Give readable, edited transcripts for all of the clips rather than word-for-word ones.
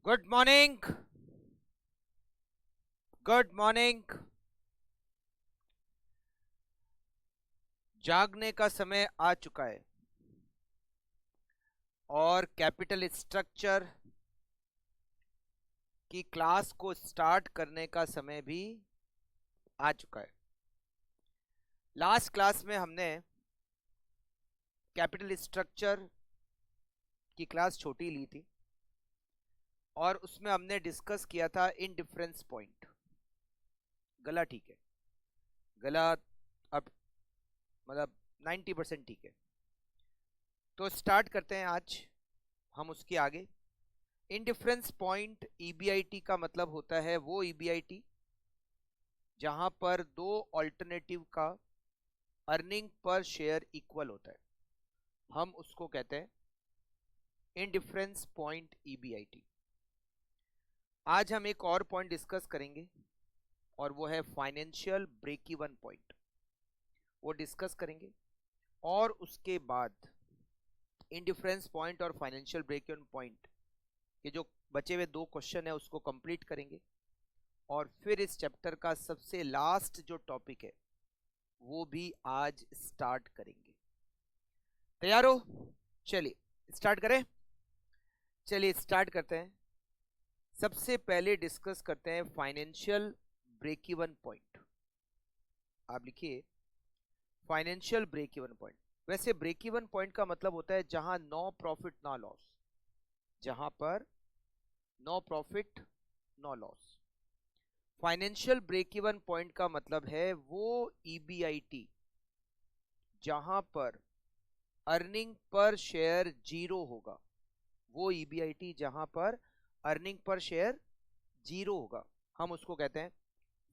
Good morning. Good morning. जागने का समय आ चुका है और कैपिटल स्ट्रक्चर की क्लास को स्टार्ट करने का समय भी आ चुका है। लास्ट क्लास में हमने कैपिटल स्ट्रक्चर की क्लास छोटी ली थी और उसमें हमने डिस्कस किया था इनडिफरेंस पॉइंट। गला ठीक है, गला अब मतलब 90% ठीक है। तो स्टार्ट करते हैं आज हम उसके आगे। इनडिफरेंस पॉइंट ईबीआईटी का मतलब होता है वो ईबीआईटी जहां पर दो ऑल्टरनेटिव का अर्निंग पर शेयर इक्वल होता है, हम उसको कहते हैं इनडिफरेंस पॉइंट ईबीआईटी। आज हम एक और पॉइंट डिस्कस करेंगे और वो है फाइनेंशियल ब्रेक इवन पॉइंट, वो डिस्कस करेंगे। और उसके बाद इनडिफरेंस पॉइंट और फाइनेंशियल ब्रेक इवन पॉइंट के जो बचे हुए दो क्वेश्चन है उसको कंप्लीट करेंगे और फिर इस चैप्टर का सबसे लास्ट जो टॉपिक है वो भी आज स्टार्ट करेंगे। तैयार हो? चलिए स्टार्ट करें। चलिए स्टार्ट करते हैं। सबसे पहले डिस्कस करते हैं फाइनेंशियल ब्रेक इवन पॉइंट। आप लिखिए फाइनेंशियल ब्रेक इवन पॉइंट। वैसे ब्रेक इवन पॉइंट का मतलब होता है जहां नो प्रॉफिट ना लॉस, जहां पर no profit no loss. Financial break even point का मतलब है वो ईबीआईटी जहां पर अर्निंग पर शेयर जीरो होगा, वो ईबीआईटी जहां पर अर्निंग पर शेयर जीरो होगा, हम उसको कहते हैं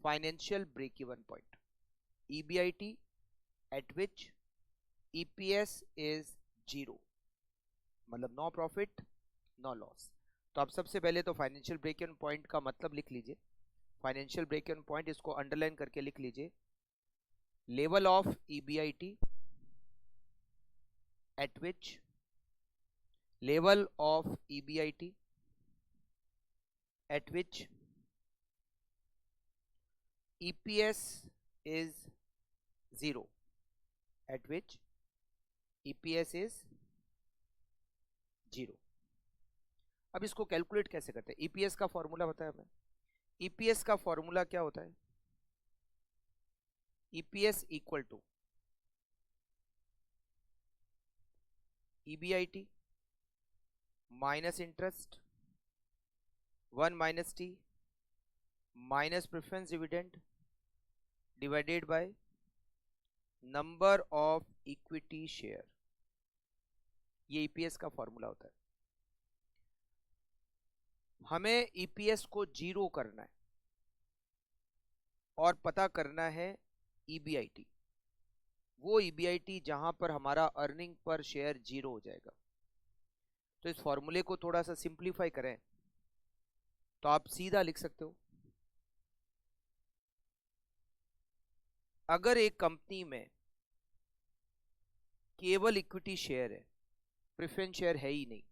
financial break even point. EBIT at which EPS is zero, मतलब नो प्रॉफिट नो लॉस। तो आप सबसे पहले तो फाइनेंशियल ब्रेक इवन पॉइंट का मतलब लिख लीजिए। फाइनेंशियल ब्रेक इवन पॉइंट इसको अंडरलाइन करके लिख लीजिए, level of EBIT at which level of EBIT at which EPS is zero, at which EPS is zero. अब इसको कैलकुलेट कैसे करते हैं? ईपीएस का फॉर्मूला बताया हमें। ईपीएस का फॉर्मूला क्या होता है? EPS equal to EBIT minus interest 1 - t minus preference dividend divided by number of equity share. ये ईपीएस का फॉर्मूला होता है। हमें ईपीएस को जीरो करना है और पता करना है ईबीआईटी, वो ईबीआईटी जहां पर हमारा अर्निंग पर शेयर जीरो हो जाएगा। तो इस फॉर्मूले को थोड़ा सा सिंप्लीफाई करें तो आप सीधा लिख सकते हो, अगर एक कंपनी में केवल इक्विटी शेयर है, प्रेफरेंस शेयर है ही नहीं,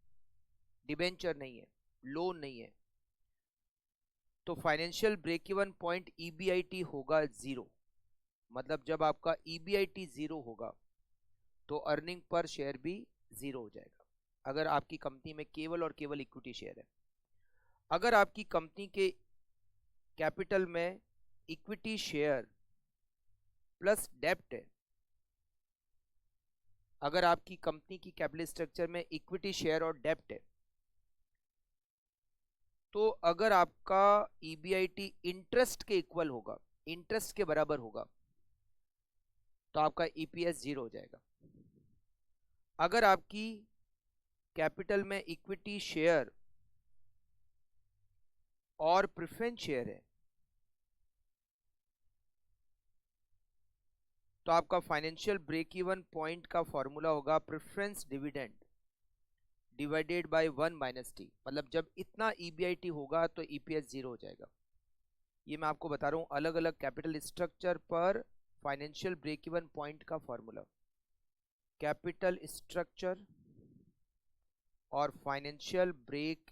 डिबेंचर नहीं है, लोन नहीं है, तो financial break even point EBIT होगा जीरो। मतलब जब आपका ईबीआईटी जीरो होगा तो अर्निंग पर शेयर भी जीरो हो जाएगा, अगर आपकी कंपनी में केवल और केवल इक्विटी शेयर है। अगर आपकी कंपनी के कैपिटल में इक्विटी शेयर प्लस डेप्ट है, अगर आपकी कंपनी की कैपिटल स्ट्रक्चर में इक्विटी शेयर और डेप्ट है, तो अगर आपका ईबीआईटी इंटरेस्ट के इक्वल होगा, इंटरेस्ट के बराबर होगा, तो आपका ईपीएस जीरो हो जाएगा। अगर आपकी कैपिटल में इक्विटी शेयर और प्रेफरेंस शेयर है, तो आपका फाइनेंशियल ब्रेक इवन पॉइंट का फॉर्मूला होगा preference dividend divided by 1 - t। मतलब जब इतना ईबीआईटी होगा तो ईपीएस जीरो हो जाएगा। ये मैं आपको बता रहा हूं अलग अलग कैपिटल स्ट्रक्चर पर फाइनेंशियल ब्रेक इवन पॉइंट का फॉर्मूला। कैपिटल स्ट्रक्चर और financial break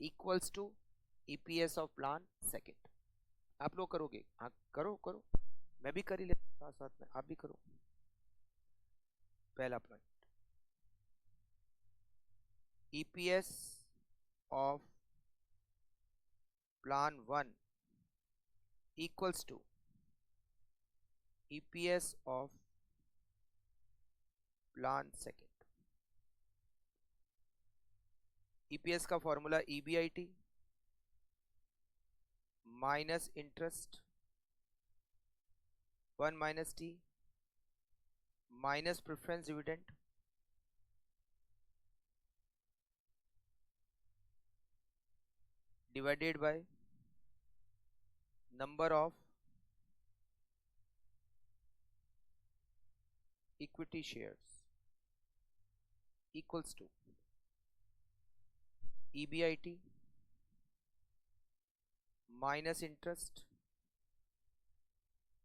equals to EPS of plan second. आप लोग करोगे? हाँ करो करो, मैं भी कर ही लेता साथ साथ में, आप भी करो। पहला point, EPS of plan 1 equals to EPS of plan second. EPS का formula EBIT minus interest 1 minus T minus preference dividend divided by number of equity shares equals to EBIT minus interest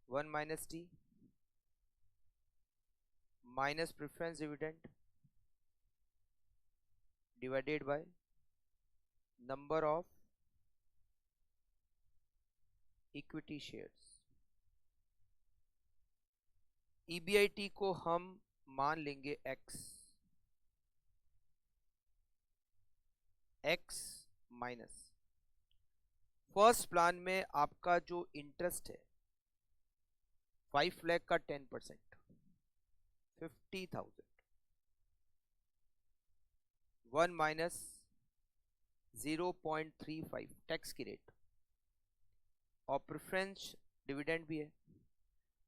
1 minus T minus preference dividend divided by number of equity shares. EBIT को हम मान लेंगे x minus first plan में आपका जो interest है 5 लाख का 10% 50,000 1 minus 0.35 tax की रेट और प्रेफरेंस डिविडेंड भी है।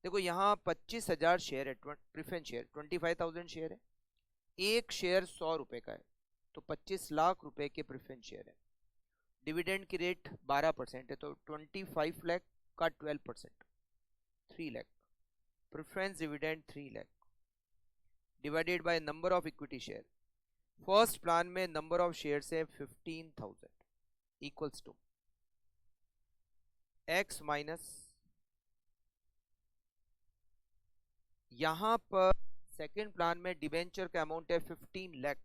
देखो यहाँ 25,000 शेयर है, प्रेफरेंस शेयर 25,000 शेयर है, एक शेयर 100 रुपए का है, तो 25 लाख रुपए के प्रेफरेंस शेयर है। डिविडेंड की रेट 12% है, तो 25 लाख का 12% 3 lakh, preference dividend 3 lakh divided by number of equity share. First plan में नंबर ऑफ शेयर्स है 15,000 इक्वल्स टू x माइनस यहां पर सेकेंड प्लान में डिबेंचर का अमाउंट है 15 लाख,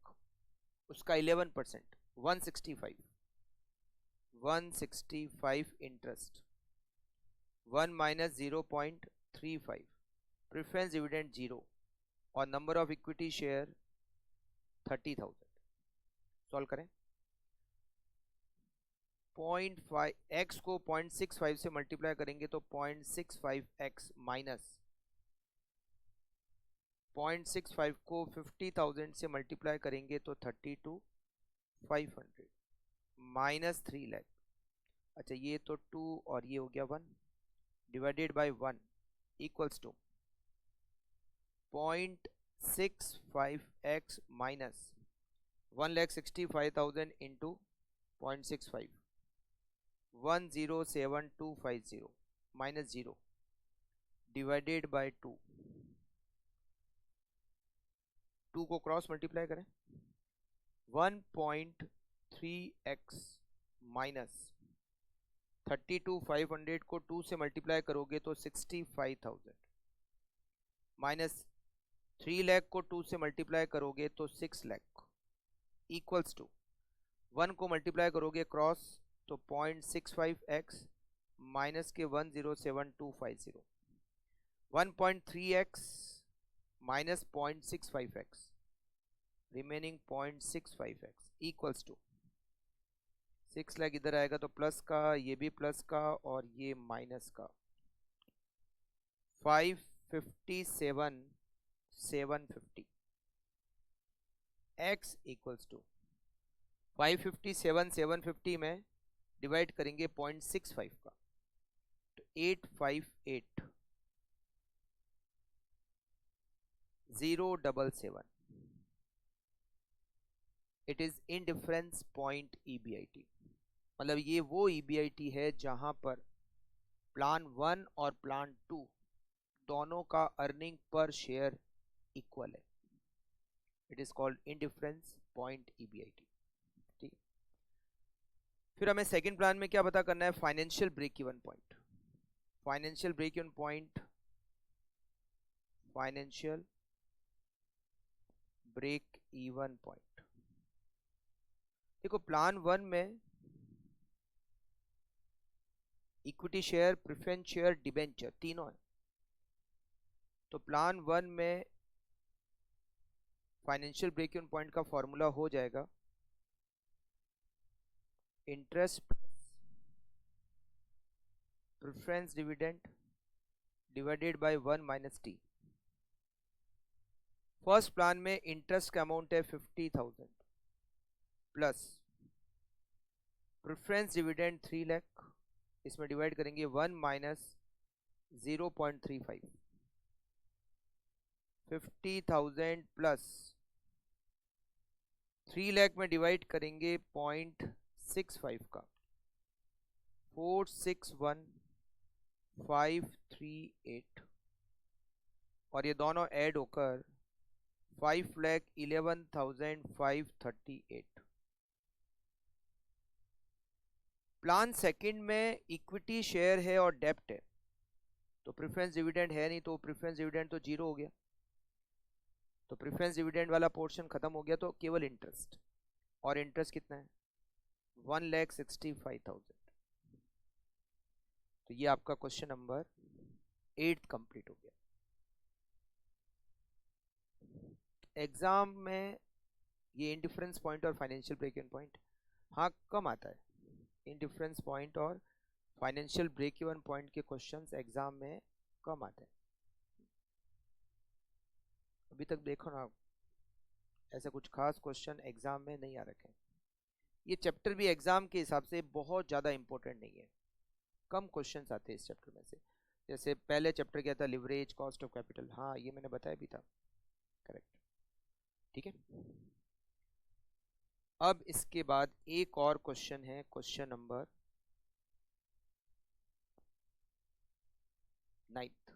उसका 11% 165 इंटरेस्ट 1 माइनस 0.35 प्रेफरेंस डिविडेंड 0 और number of equity share 30,000। Solve करें। 0.5 x को 0.65 से मल्टीप्लाई करेंगे तो 0.65x माइनस 0.65 को 50,000 से मल्टीप्लाई करेंगे तो 32,500 माइनस 3 लाख। अच्छा ये तो 2 और ये हो गया 1 divided by 1 equals to 0.65x minus 1,65,000 into 0.65 107,250 minus 0 divided by 2 को क्रॉस मल्टीप्लाई करें 1.3x माइनस 32,500 को 2 से मल्टीप्लाई करोगे तो 65,000 माइनस 3 लाख को 2 से मल्टीप्लाई करोगे तो 6 लाख इक्वल्स टू 1 को मल्टीप्लाई करोगे क्रॉस तो 0.65x माइनस के 107,250 1.3x minus 0.65x remaining 0.65x equals to 6 lakh इधर आएगा तो प्लस का, ये भी प्लस का और ये माइनस का 557,750 x इक्वल्स टू 557,750 में डिवाइड करेंगे 0.65 का तो 858,077 it is indifference point EBIT. मतलब ये वो ईबीआईटी है जहां पर प्लान 1 और प्लान 2 दोनों का अर्निंग पर शेयर इक्वल है। It is called indifference point EBIT. ठीक, फिर हमें सेकंड प्लान में क्या पता करना है? Financial break even point. Financial break even point, financial break even point. देखो प्लान 1 में equity share, preference share, debenture, तीनों है। तो प्लान 1 में फाइनेंशियल ब्रेक इवन पॉइंट का फॉर्मूला हो जाएगा interest preference dividend divided by 1 minus T. First plan में इंटरेस्ट का अमाउंट है 50,000 प्लस प्रेफरेंस डिविडेंड 3 लाख, इसमें डिवाइड करेंगे 1 माइनस 0.35, 50,000 प्लस 3 लाख में डिवाइड करेंगे 0.65 का, 461,538 और ये दोनों ऐड होकर 5,11,538। प्लान सेकंड में इक्विटी शेयर है और डेप्ट है, तो प्रेफरेंस डिविडेंड है नहीं, तो प्रेफरेंस डिविडेंड तो जीरो हो गया, तो प्रेफरेंस डिविडेंड वाला पोर्शन खत्म हो गया, तो केवल इंटरेस्ट। और इंटरेस्ट कितना है 1,65,000। तो ये आपका क्वेश्चन नंबर 8 कंप्लीट हो गया। एग्जाम में ये इंडिफरेंस पॉइंट और फाइनेंशियल ब्रेक इवन पॉइंट हाँ कम आता है। इंडिफरेंस पॉइंट और फाइनेंशियल ब्रेक इवन पॉइंट के क्वेश्चंस एग्जाम में कम आते हैं। अभी तक देखो ना, ऐसा कुछ खास क्वेश्चन एग्जाम में नहीं आ रखे। ये चैप्टर भी एग्जाम के हिसाब से बहुत ज़्यादा इंपॉर्टेंट नहीं है, कम क्वेश्चंस आते हैं इस चैप्टर में से। जैसे पहले चैप्टर क्या था, लिवरेज, कॉस्ट ऑफ कैपिटल, हाँ ये मैंने बताया भी था, करेक्ट, ठीक है। अब इसके बाद एक और क्वेश्चन है, क्वेश्चन नंबर 9th।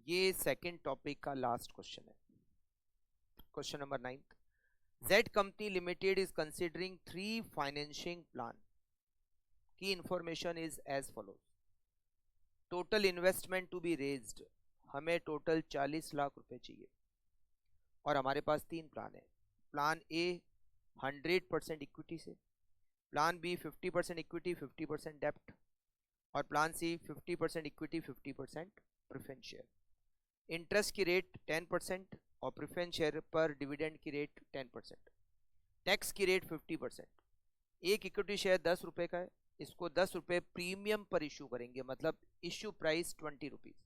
ये सेकंड टॉपिक का लास्ट क्वेश्चन है। Question number 9th, Z Company Limited is considering 3 financing plan. Key information is as follows. Total investment to be raised, हमें टोटल 40 लाख रुपए चाहिए और हमारे पास 3 प्लान है। प्लान ए 100% इक्विटी से, प्लान बी 50% इक्विटी 50% डेप्ट और plan C 50% equity 50% preference share. Interest की रेट 10% और प्रेफरेंस शेयर पर डिविडेंड की रेट 10%। टैक्स की रेट 50%। एक इक्विटी शेयर 10 रुपए का है, इसको 10 रुपए प्रीमियम पर इशू करेंगे, मतलब issue price 20 rupees.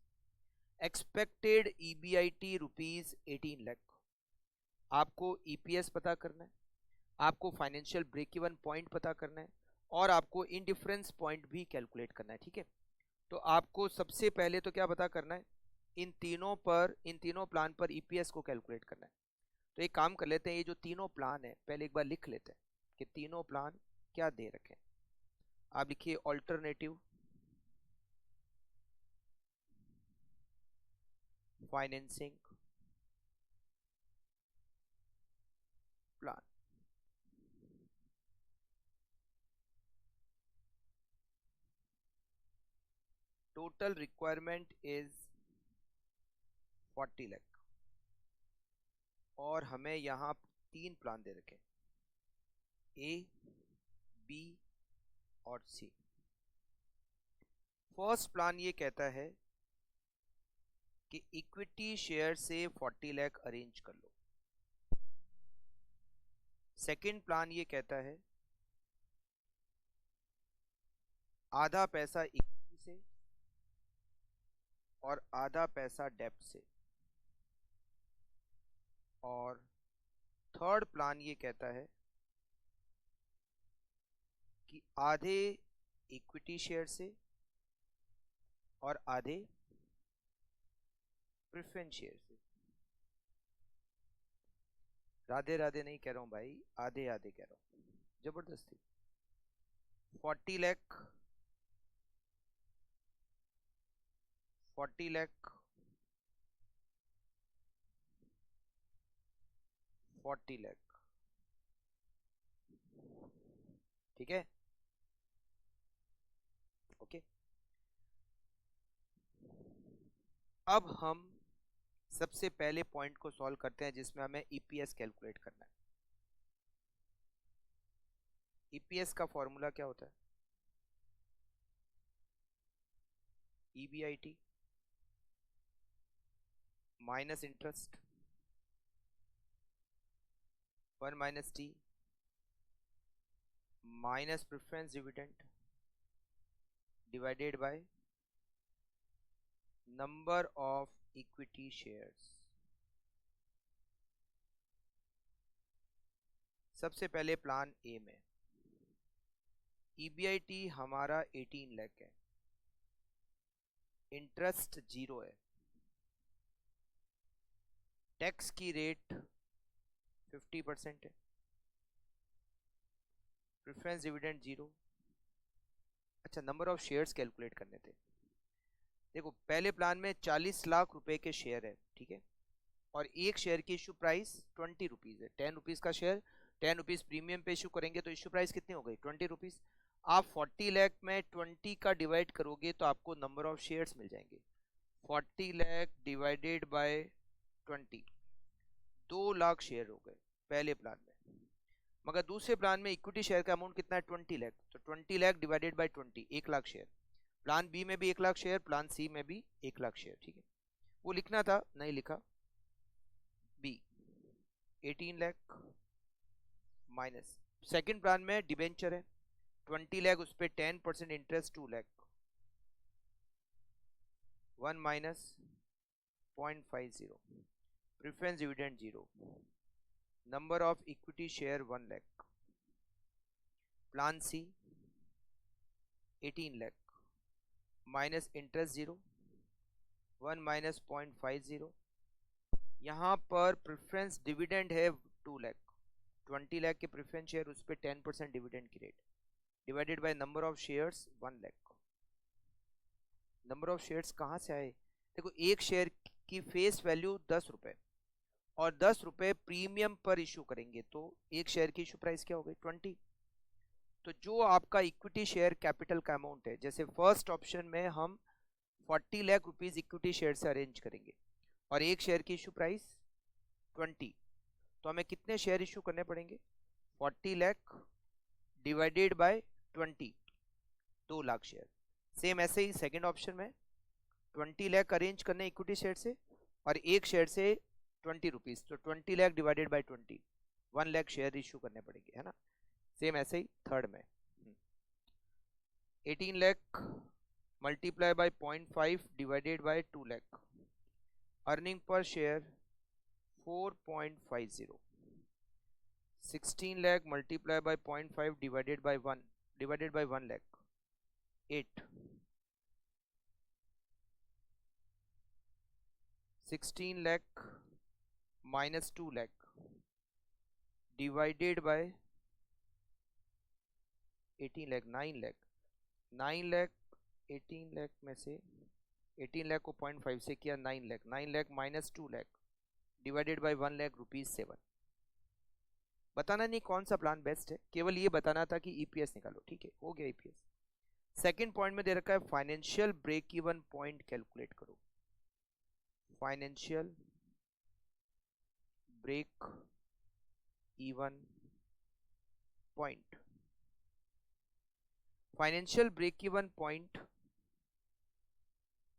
Expected EBIT rupees 18 lakh. आपको ईपीएस पता करना है, आपको फाइनेंशियल ब्रेक इवन पॉइंट पता करना है और आपको इंडिफरेंस पॉइंट भी कैलकुलेट करना है, ठीक है। तो आपको सबसे पहले तो क्या पता करना है, इन तीनों प्लान पर ईपीएस को कैलकुलेट करना है। तो एक काम कर लेते हैं, ये जो तीनों प्लान है पहले एक बार लिख लेते हैं कि तीनों प्लान क्या दे रखे हैं। आप लिखिए alternative financing plan. Total requirement is 40 lakh और हमें यहाँ 3 प्लान दे रखे, ए बी और सी। फर्स्ट प्लान ये कहता है कि इक्विटी शेयर से 40 लाख अरेंज कर लो। सेकंड प्लान ये कहता है आधा पैसा इक्विटी से और आधा पैसा डेब्ट से। और थर्ड प्लान ये कहता है कि आधे इक्विटी शेयर से और आधे प्रेफरेंस शेयर से। राधे राधे नहीं कह रहा हूं भाई, आधे आधे कह रहा हूं, जबरदस्ती। 40 लाख 40 लाख 40 लाख, ठीक है, ओके। अब हम सबसे पहले पॉइंट को सॉल्व करते हैं जिसमें हमें ईपीएस कैलकुलेट करना है। ईपीएस का फॉर्मूला क्या होता है, EBIT minus interest 1 minus T minus preference dividend divided by number of equity shares. सबसे पहले प्लान ए में EBIT हमारा 18 लाख है, इंटरेस्ट 0 है, टैक्स की रेट 50% है, प्रेफरेंस डिविडेंड 0। अच्छा, नंबर ऑफ शेयर्स कैलकुलेट करने थे। देखो, पहले प्लान में 40 लाख रुपए के शेयर है, ठीक है, और एक शेयर की इश्यू प्राइस 20 रुपीज है। 10 रुपीज का शेयर 10 रुपीज प्रीमियम पे इश्यू करेंगे तो इश्यू प्राइस कितनी हो गई? 20 रुपीज। आप 40 लाख में 20 का डिवाइड करोगे तो आपको नंबर ऑफ शेयर्स मिल जाएंगे। 40 lakh divided by 20, 2 lakh share हो गए पहले प्लान में। मगर दूसरे प्लान में इक्विटी शेयर का अमाउंट कितना है? 20 लाख। तो 20 lakh divided by 20, 1 lakh share. Plan B में भी 1 लाख शेयर, प्लान सी में भी 1 लाख शेयर, ठीक है। वो लिखना था, नहीं लिखा। B 18 lakh minus second plan में डिबेंचर है 20 लाख, उस पर 10% interest 2 lakh, 1 minus 0.50, preference dividend 0, number of equity share 1 lakh. Plan C 18 lakh minus interest 0, 1 minus 0.50। यहाँ पर प्रेफरेंस डिविडेंड है 2 लाख, 20 लाख के प्रेफरेंस शेयर, उस पर 10% डिविडेंड की rate, divided by number of shares 1 lakh. Number of shares कहाँ से आए? देखो, एक शेयर की फेस वैल्यू 10 रुपए और 10 रुपए प्रीमियम पर इश्यू करेंगे तो एक शेयर की इश्यू प्राइस क्या हो गई? 20। तो जो आपका इक्विटी शेयर कैपिटल का अमाउंट है, जैसे फर्स्ट ऑप्शन में हम 40 लाख रुपीज इक्विटी शेयर से अरेंज करेंगे और एक शेयर की इश्यू प्राइस 20, तो हमें कितने शेयर इश्यू करने पड़ेंगे? 40 lakh divided by 20, 2 lakh share. Same ऐसे ही सेकंड ऑप्शन में 20 लाख अरेंज करने इक्विटी शेयर से और एक शेयर से 20 रुपीज, तो 20 lakh divided by 20, 1 lakh share issue करने पड़ेंगे, है ना। सेम ऐसे ही थर्ड में 18 lakh multiply by 0.5 divided by 2 lakh, earning पर share 4.50, 16 lakh multiplied by 0.5 divided by 1 lakh 8, 16 lakh minus 2 lakh divided by 18 lakh 9 lakh 9 lakh 18 lakh में से 18 लाख को 0.5 से किया 9 lakh, 9 lakh minus 2 lakh divided by 1 lakh rupees 7। बताना नहीं कौन सा प्लान बेस्ट है, केवल ये बताना था कि ईपीएस निकालो, ठीक है, हो गया ईपीएस। सेकंड पॉइंट में दे रखा है financial break even point calculate करो। Financial break even point, financial break even point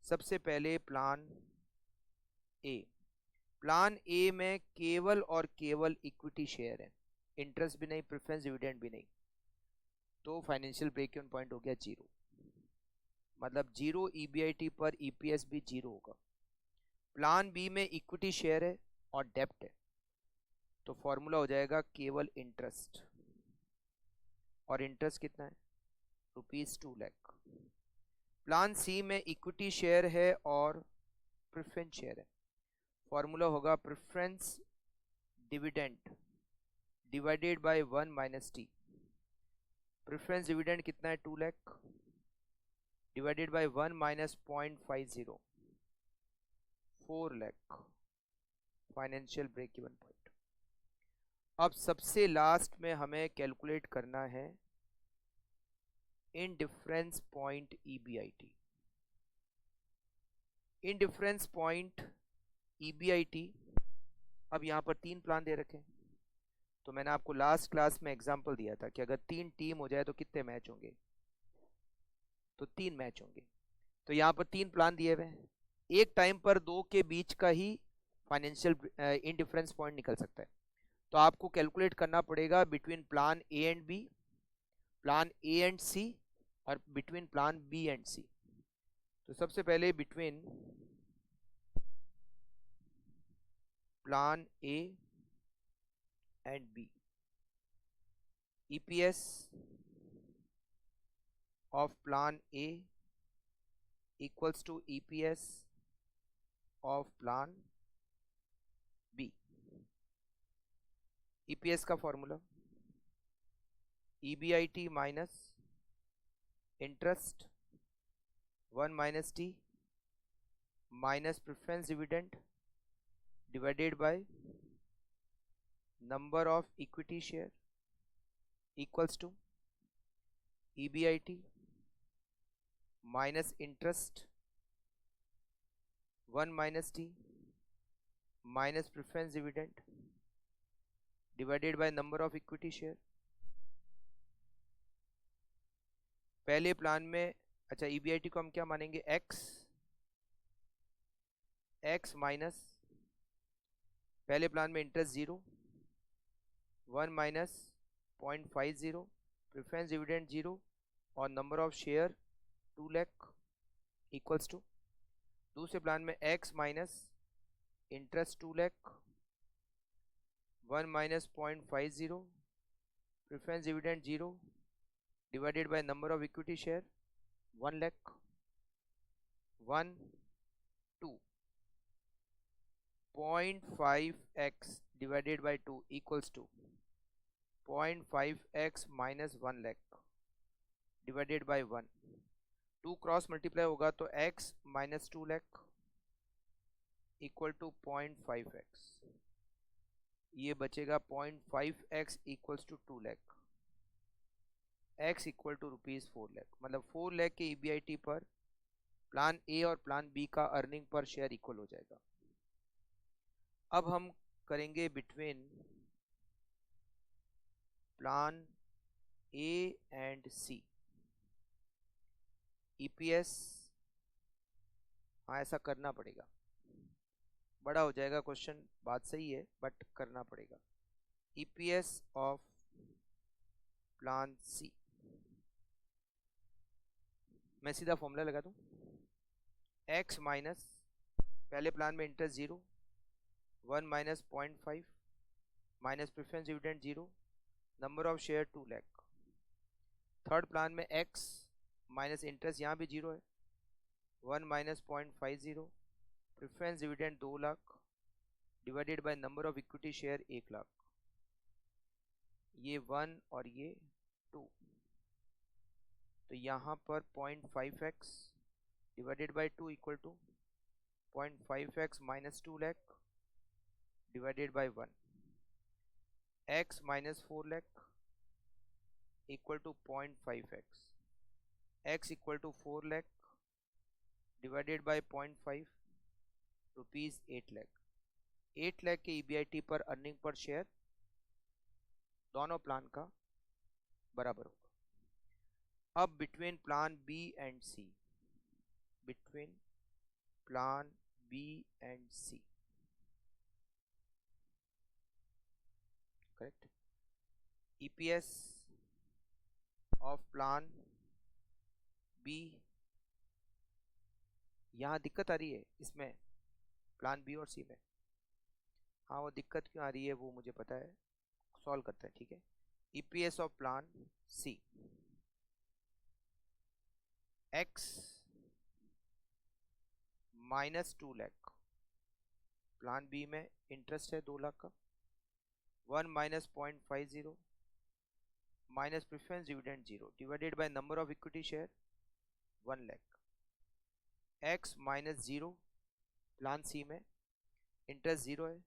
सबसे पहले प्लान ए। प्लान ए में केवल और केवल इक्विटी शेयर है, इंटरेस्ट भी नहीं, प्रेफरेंस डिविडेंड भी नहीं, तो फाइनेंशियल ब्रेक इवन पॉइंट हो गया 0, मतलब 0 EBIT पर EPS भी 0 होगा। प्लान बी में इक्विटी शेयर है और डेप्ट है, तो फॉर्मूला हो जाएगा केवल इंटरेस्ट, और इंटरेस्ट कितना है? ₹2 लाख। प्लान सी में इक्विटी शेयर है और प्रेफरेंस शेयर है, फॉर्मूला होगा preference dividend divided by 1 minus T. Preference dividend कितना है? 2 lakh divided by 1 minus 0.50, 4 lakh, financial break even point. अब सबसे लास्ट में हमें कैलकुलेट करना है indifference point EBIT। Indifference point EBIT, अब यहां पर 3 प्लान दे रखे हैं, तो मैंने आपको लास्ट क्लास में एग्जांपल दिया था कि अगर 3 टीम हो जाए तो कितने मैच होंगे? तो 3 मैच होंगे। तो यहाँ पर 3 प्लान दिए हुए हैं, एक टाइम पर दो के बीच का ही फाइनेंशियल इनडिफरेंस पॉइंट निकल सकता है। तो आपको कैलकुलेट करना पड़ेगा between plan A and B, plan A and C, और between plan B and C. तो सबसे पहले between plan A and B, EPS of plan A equals to EPS of plan B. EPS का formula EBIT minus interest 1 minus T minus preference dividend divided by number of equity share equals to EBIT minus interest 1 minus T minus preference dividend divided by number of equity share. पहले plan में, अच्छा, EBIT को हम क्या मानेंगे, x minus, पहले plan में interest 0, 1 minus 0.50, preference dividend 0, और number of share 2 lakh equals to, दूसरे प्लान में x minus interest 2 lakh, 1 minus 0.50, preference dividend 0, divided by number of equity share 1 lakh, 1 2 0.5x divided by 2 equals to 0.5x minus 1 lakh divided by 1। 2 cross multiply होगा तो x minus 2 lakh equal to 0.5x, ये बचेगा 0.5x equals to 2 lakh, x equal to ₹4 lakh, मतलब 4 लाख के EBIT पर plan A और plan B का earning पर शेयर इक्वल हो जाएगा। अब हम करेंगे between plan A and C, EPS, हाँ ऐसा करना पड़ेगा, बड़ा हो जाएगा क्वेश्चन, बात सही है बट करना पड़ेगा। EPS ऑफ प्लान सी, मैं सीधा फॉर्मूला लगा दूं, x माइनस, पहले प्लान में interest 0, 1 minus 0.5 minus preference dividend 0, number of share 2 lakh. Third plan में x माइनस इंटरेस्ट, यहाँ भी 0 है, 1 minus 0.50, preference dividend 2 lakh divided by number of equity share 1 lakh, ये 1 और ये 2, तो यहाँ पर 0.5x divided by 2 equal to 0.5x minus 2 lakh divided by 1, x minus 4 lakh equal to 0.5x, x equal to 4 lakh divided by 0.5, ₹8 lakh. 8 lakh के EBIT पर अर्निंग पर शेयर दोनों प्लान का बराबर होगा। अब between plan B and C, between plan B and C, correct, EPS of plan B, यहाँ दिक्कत आ रही है इसमें प्लान बी और सी में, हाँ वो दिक्कत क्यों आ रही है वो मुझे पता है, सॉल्व करते हैं, ठीक है। EPS of plan C, x minus 2 lakh, plan B में इंटरेस्ट है 2 लाख का, 1 minus 0.50 minus preference dividend 0 divided by number of equity share 1 lakh, x minus 0, plan C में इंटरेस्ट 0 है,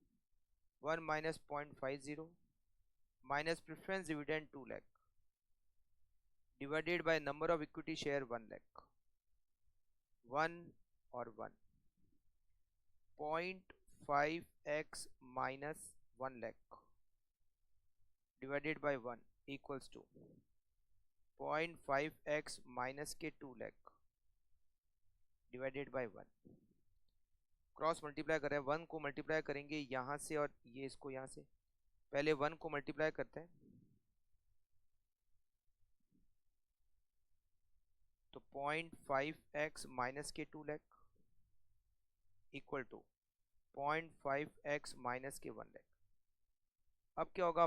1 minus 0.50 minus preference dividend 2 lakh divided by number of equity share 1 lakh, 1 और 1, 0.5x minus 1 lakh divided by 1 equals to 0.5x minus के 2 lakh divided by 1, cross multiply कर रहे हैं, 1 को multiply करेंगे यहाँ से और ये इसको यहाँ से, पहले 1 को मल्टीप्लाई करते हैं तो 0.5x माइनस के 2 lakh equal to 0.5x minus के 1 लाख। अब क्या होगा,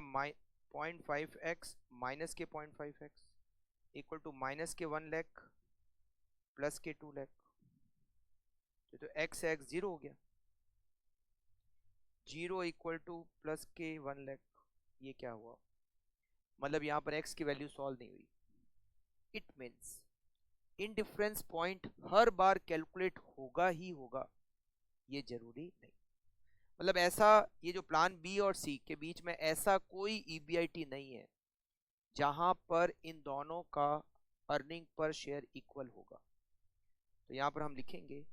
0.5x माइनस के 0.5x इक्वल टू माइनस के 1 लाख प्लस के 2 लाख, तो x है, x 0 हो गया, 0 इक्वल टू प्लस के 1 लाख। ये क्या हुआ, मतलब यहाँ पर x की वैल्यू सॉल्व नहीं हुई। It means indifference point her bar calculate होगा ही होगा, ये जरूरी नहीं। मतलब ऐसा, ये जो प्लान बी और सी के बीच में ऐसा कोई ईबीआईटी नहीं है जहां पर इन दोनों का अर्निंग पर शेयर इक्वल होगा। तो यहां पर हम लिखेंगे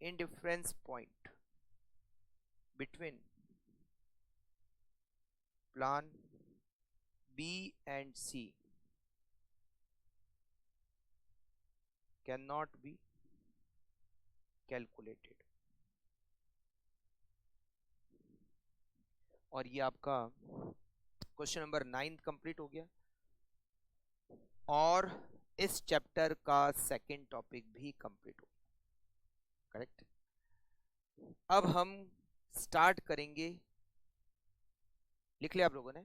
indifference point between plan B and C cannot be calculated। और ये आपका क्वेश्चन नंबर 9 कंप्लीट हो गया और इस चैप्टर का सेकंड टॉपिक भी कंप्लीट हो गया। करेक्ट। अब हम स्टार्ट करेंगे, लिख लिया आप लोगों ने?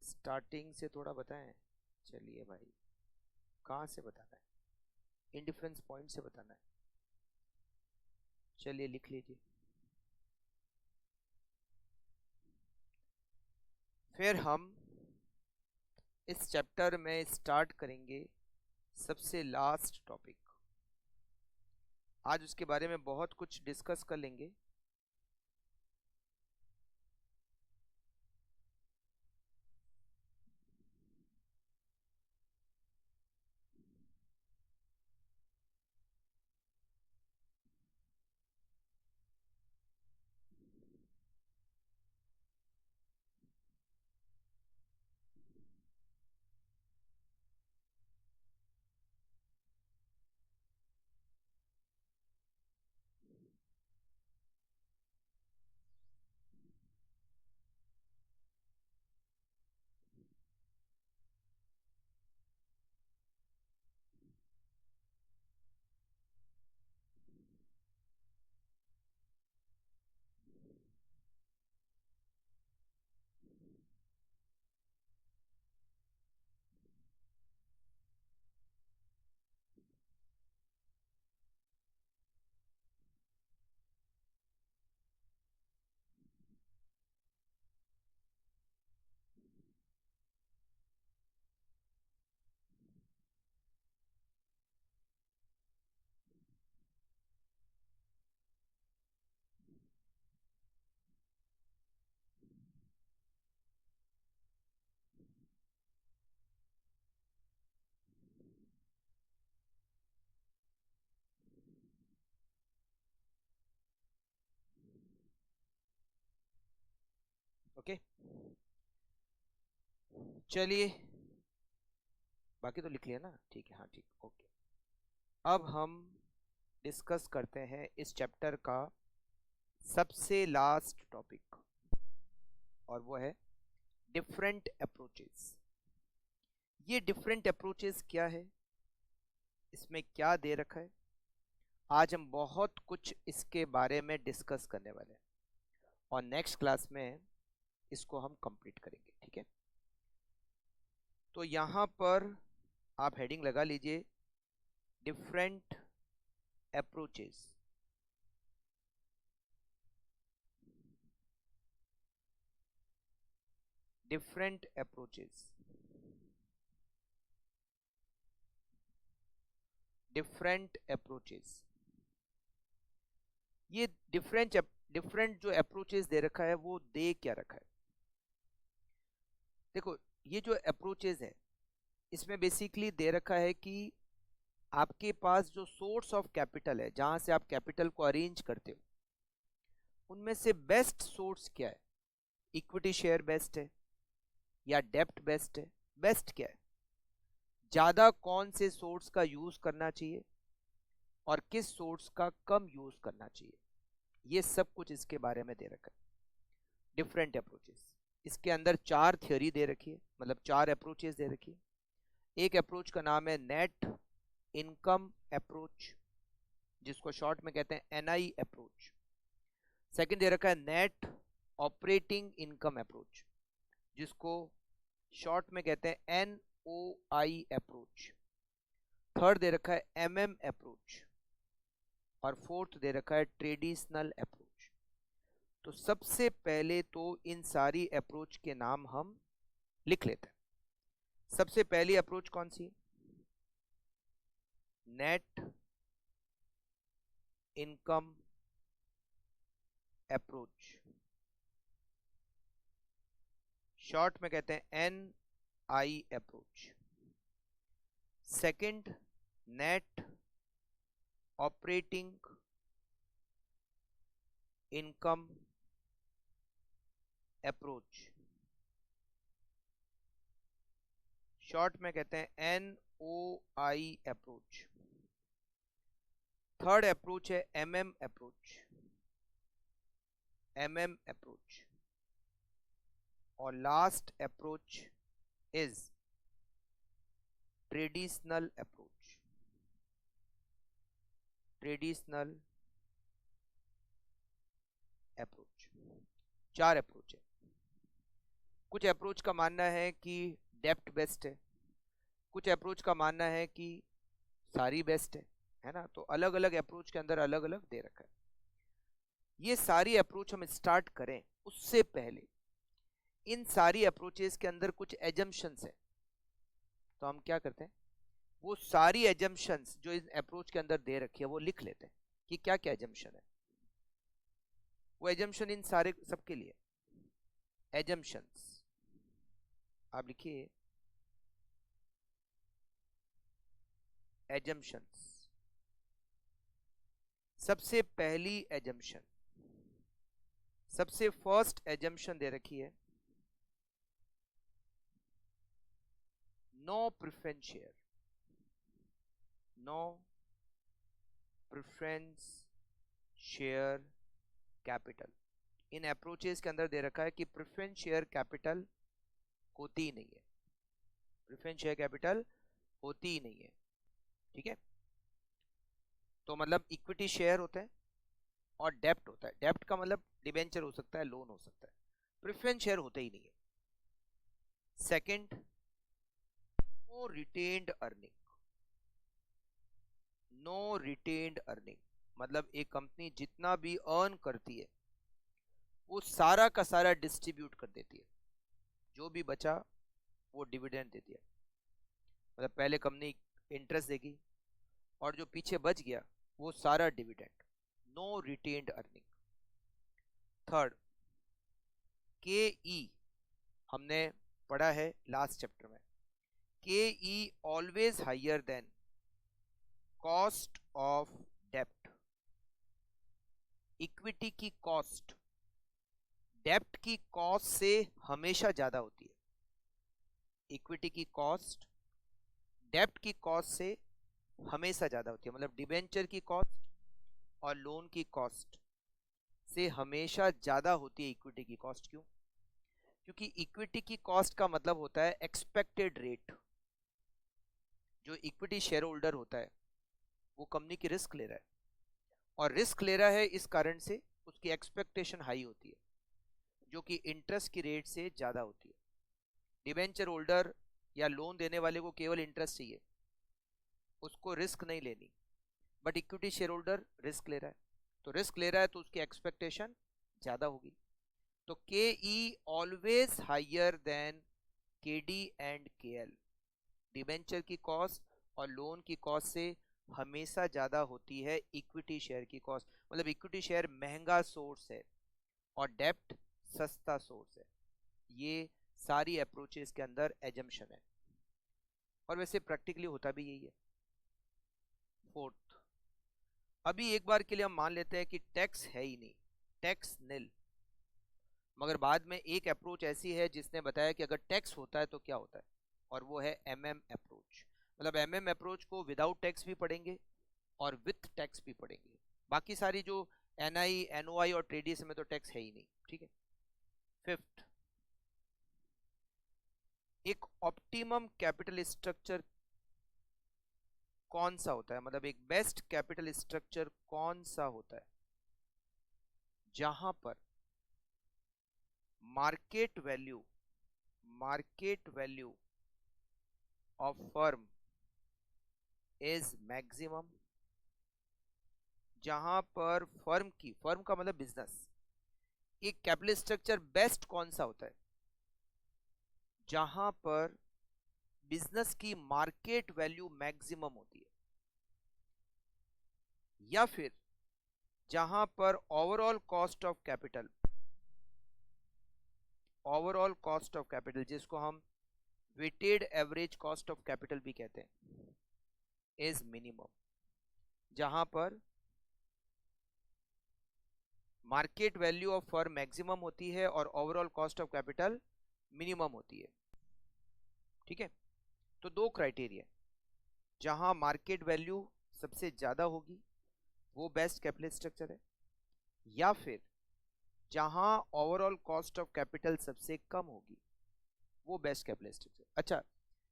स्टार्टिंग से थोड़ा बताएं। चलिए भाई, कहाँ से बताना है? इंडिफरेंस पॉइंट से बताना है। चलिए लिख लीजिए। फिर हम इस चैप्टर में स्टार्ट करेंगे सबसे लास्ट टॉपिक। आज उसके बारे में बहुत कुछ डिस्कस कर लेंगे। ओके, चलिए, बाकी तो लिख लिया ना? ठीक है, हाँ ठीक, ओके। अब हम डिस्कस करते हैं इस चैप्टर का सबसे लास्ट टॉपिक, और वो है डिफरेंट अप्रोचेस। ये डिफरेंट अप्रोचेस क्या है, इसमें क्या दे रखा है, आज हम बहुत कुछ इसके बारे में डिस्कस करने वाले हैं और नेक्स्ट क्लास में इसको हम कंप्लीट करेंगे। ठीक है, तो यहां पर आप हेडिंग लगा लीजिए, different approaches. Different approaches, different approaches. ये डिफरेंट जो अप्रोचेस दे रखा है वो दे क्या रखा है? देखो, ये जो अप्रोचेस है इसमें बेसिकली दे रखा है कि आपके पास जो सोर्स ऑफ कैपिटल है, जहां से आप कैपिटल को अरेंज करते हो, उनमें से बेस्ट सोर्स क्या है? इक्विटी शेयर बेस्ट है या डेब्ट बेस्ट है? बेस्ट क्या है? ज़्यादा कौन से सोर्स का यूज़ करना चाहिए और किस सोर्स का कम यूज़ करना चाहिए, ये सब कुछ इसके बारे में दे रखा है। डिफरेंट अप्रोचेस, इसके अंदर 4 थ्योरी दे रखी है, मतलब 4 अप्रोचेस दे रखी है। एक अप्रोच का नाम है नेट इनकम अप्रोच, जिसको शॉर्ट में कहते हैं एनआई अप्रोच। सेकंड दे रखा है नेट ऑपरेटिंग इनकम अप्रोच, जिसको शॉर्ट में कहते हैं एनओआई अप्रोच। थर्ड दे रखा है एमएम अप्रोच, और फोर्थ दे रखा है ट्रेडिशनल अप्रोच। तो सबसे पहले तो इन सारी अप्रोच के नाम हम लिख लेते हैं। सबसे पहली अप्रोच कौन सी? नेट इनकम अप्रोच, शॉर्ट में कहते हैं N I approach. Second net operating income approach, short में कहते हैं N O I approach. Third approach है एमएम अप्रोच, एमएम अप्रोच। और last approach is traditional approach, traditional approach. 4 approach है। कुछ अप्रोच का मानना है कि डेप्थ बेस्ट है, कुछ अप्रोच का मानना है कि सारी बेस्ट है ना। तो अलग अलग अप्रोच के अंदर अलग अलग दे रखा है। ये सारी अप्रोच हम स्टार्ट करें उससे पहले इन सारी अप्रोचेस के अंदर कुछ एजम्पशंस है, तो हम क्या करते हैं, वो सारी एजम्पशंस जो इस अप्रोच के अंदर दे रखी है वो लिख लेते हैं कि क्या क्या एजम्पशन है। वो एजम्पशन इन सारे सबके लिए एजम्पशंस आप लिखिए, एजम्पशंस। सबसे पहली एजम्पशन, सबसे फर्स्ट एजम्पशन दे रखी है no preference share, no preference share capital. इन अप्रोचेस के अंदर दे रखा है कि प्रेफरेंस शेयर कैपिटल होती ही नहीं है, प्रेफरेंस शेयर कैपिटल होती ही नहीं है। ठीक है, तो मतलब इक्विटी शेयर होता है और डेप्ट होता है। डेप्ट का मतलब डिबेंचर हो सकता है, लोन हो सकता है, प्रेफरेंस शेयर होते ही नहीं है। Second, no retained earning, no retained earning मतलब एक कंपनी जितना भी अर्न करती है वो सारा का सारा डिस्ट्रीब्यूट कर देती है, जो भी बचा वो डिविडेंड देती है। मतलब पहले कंपनी इंटरेस्ट देगी और जो पीछे बच गया वो सारा dividend, no retained earning. Third, K E हमने पढ़ा है लास्ट चैप्टर में, K E always higher than cost of डेप्ट। इक्विटी की कॉस्ट डेप्ट की कॉस्ट से हमेशा ज्यादा होती है। इक्विटी की कॉस्ट डेप्ट की कॉस्ट से हमेशा ज्यादा होती है, मतलब डिबेंचर की कॉस्ट और लोन की कॉस्ट से हमेशा ज्यादा होती है इक्विटी की कॉस्ट। क्यों? क्योंकि इक्विटी की कॉस्ट का मतलब होता है एक्सपेक्टेड रेट। जो इक्विटी शेयर होल्डर होता है वो कंपनी की रिस्क ले रहा है, और रिस्क ले रहा है इस कारण से उसकी एक्सपेक्टेशन हाई होती है, जो कि इंटरेस्ट की रेट से ज्यादा होती है। डिबेंचर होल्डर या लोन देने वाले को केवल इंटरेस्ट चाहिए, उसको रिस्क नहीं लेनी। But equity share holder risk ले रहा है, तो रिस्क ले रहा है तो उसकी एक्सपेक्टेशन ज्यादा होगी। तो के ई ऑलवेज हायर देन के डी एंड के एल। डिबेंचर की कॉस्ट और लोन की कॉस्ट से हमेशा ज्यादा होती है इक्विटी शेयर की कॉस्ट। मतलब इक्विटी शेयर महंगा सोर्स है और डेप्ट सस्ता सोर्स है। ये सारी अप्रोचेस के अंदर एजम्पशन है, और वैसे प्रैक्टिकली होता भी यही है। फोर्थ, अभी एक बार के लिए हम मान लेते हैं कि टैक्स है ही नहीं, टैक्स निल। मगर बाद में एक अप्रोच ऐसी है जिसने बताया कि अगर टैक्स होता है तो क्या होता है, और वो है एमएम अप्रोच। मतलब MM अप्रोच को विदाउट टैक्स भी पढ़ेंगे और विथ टैक्स भी पढ़ेंगे। बाकी सारी जो NI NOI और ट्रेडिस में तो टैक्स है ही नहीं, ठीक है। फिफ्थ, एक ऑप्टिमम कैपिटल स्ट्रक्चर कौन सा होता है, मतलब एक बेस्ट कैपिटल स्ट्रक्चर कौन सा होता है जहां पर market value of firm is maximum, जहां पर फर्म का मतलब बिजनेस, एक कैपिटल स्ट्रक्चर बेस्ट कौन सा होता है जहां पर बिजनेस की मार्केट वैल्यू मैक्सिमम होती है, या फिर जहां पर ओवरऑल कॉस्ट ऑफ कैपिटल जिसको हम weighted average cost of capital भी कहते हैं, इज मिनिमम, जहां पर market value of firm maximum होती है और overall cost of capital minimum होती है, ठीक है। तो दो क्राइटेरिया, जहां मार्केट वैल्यू सबसे ज्यादा होगी वो बेस्ट कैपिटल स्ट्रक्चर है, या फिर जहां ओवरऑल कॉस्ट ऑफ कैपिटल सबसे कम होगी वो बेस्ट कैपिटल स्ट्रक्चर। अच्छा,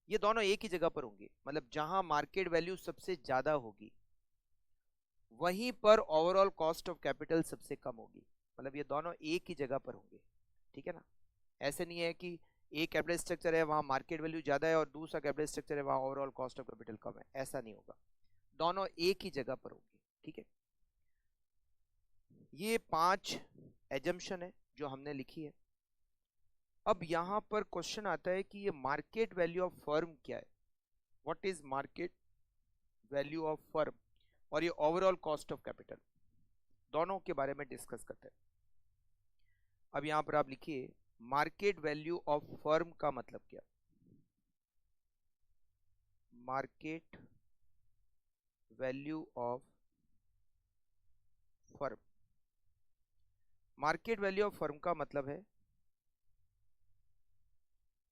ये दोनों एक ही जगह पर होंगे, मतलब जहां मार्केट वैल्यू सबसे ज्यादा होगी वहीं पर ओवरऑल कॉस्ट ऑफ कैपिटल सबसे कम होगी, मतलब ये दोनों एक ही जगह पर होंगे, ठीक है ना। ऐसे नहीं है कि एक कैपिटल स्ट्रक्चर है वहां मार्केट वैल्यू ज्यादा है और दूसरा कैपिटल स्ट्रक्चर है वहां ओवरऑल कॉस्ट ऑफ कैपिटल कम है, ऐसा नहीं होगा, दोनों एक ही जगह पर होंगे, ठीक है। ये 5 एजम्पशन है जो हमने लिखी है। अब यहां पर क्वेश्चन आता है कि ये मार्केट वैल्यू ऑफ फर्म क्या है, what is market value of firm, और ये ओवरऑल कॉस्ट ऑफ कैपिटल, दोनों के बारे में डिस्कस करते हैं। अब यहां पर आप लिखिए मार्केट वैल्यू ऑफ फर्म का मतलब क्या, market value of firm, market value of firm का मतलब है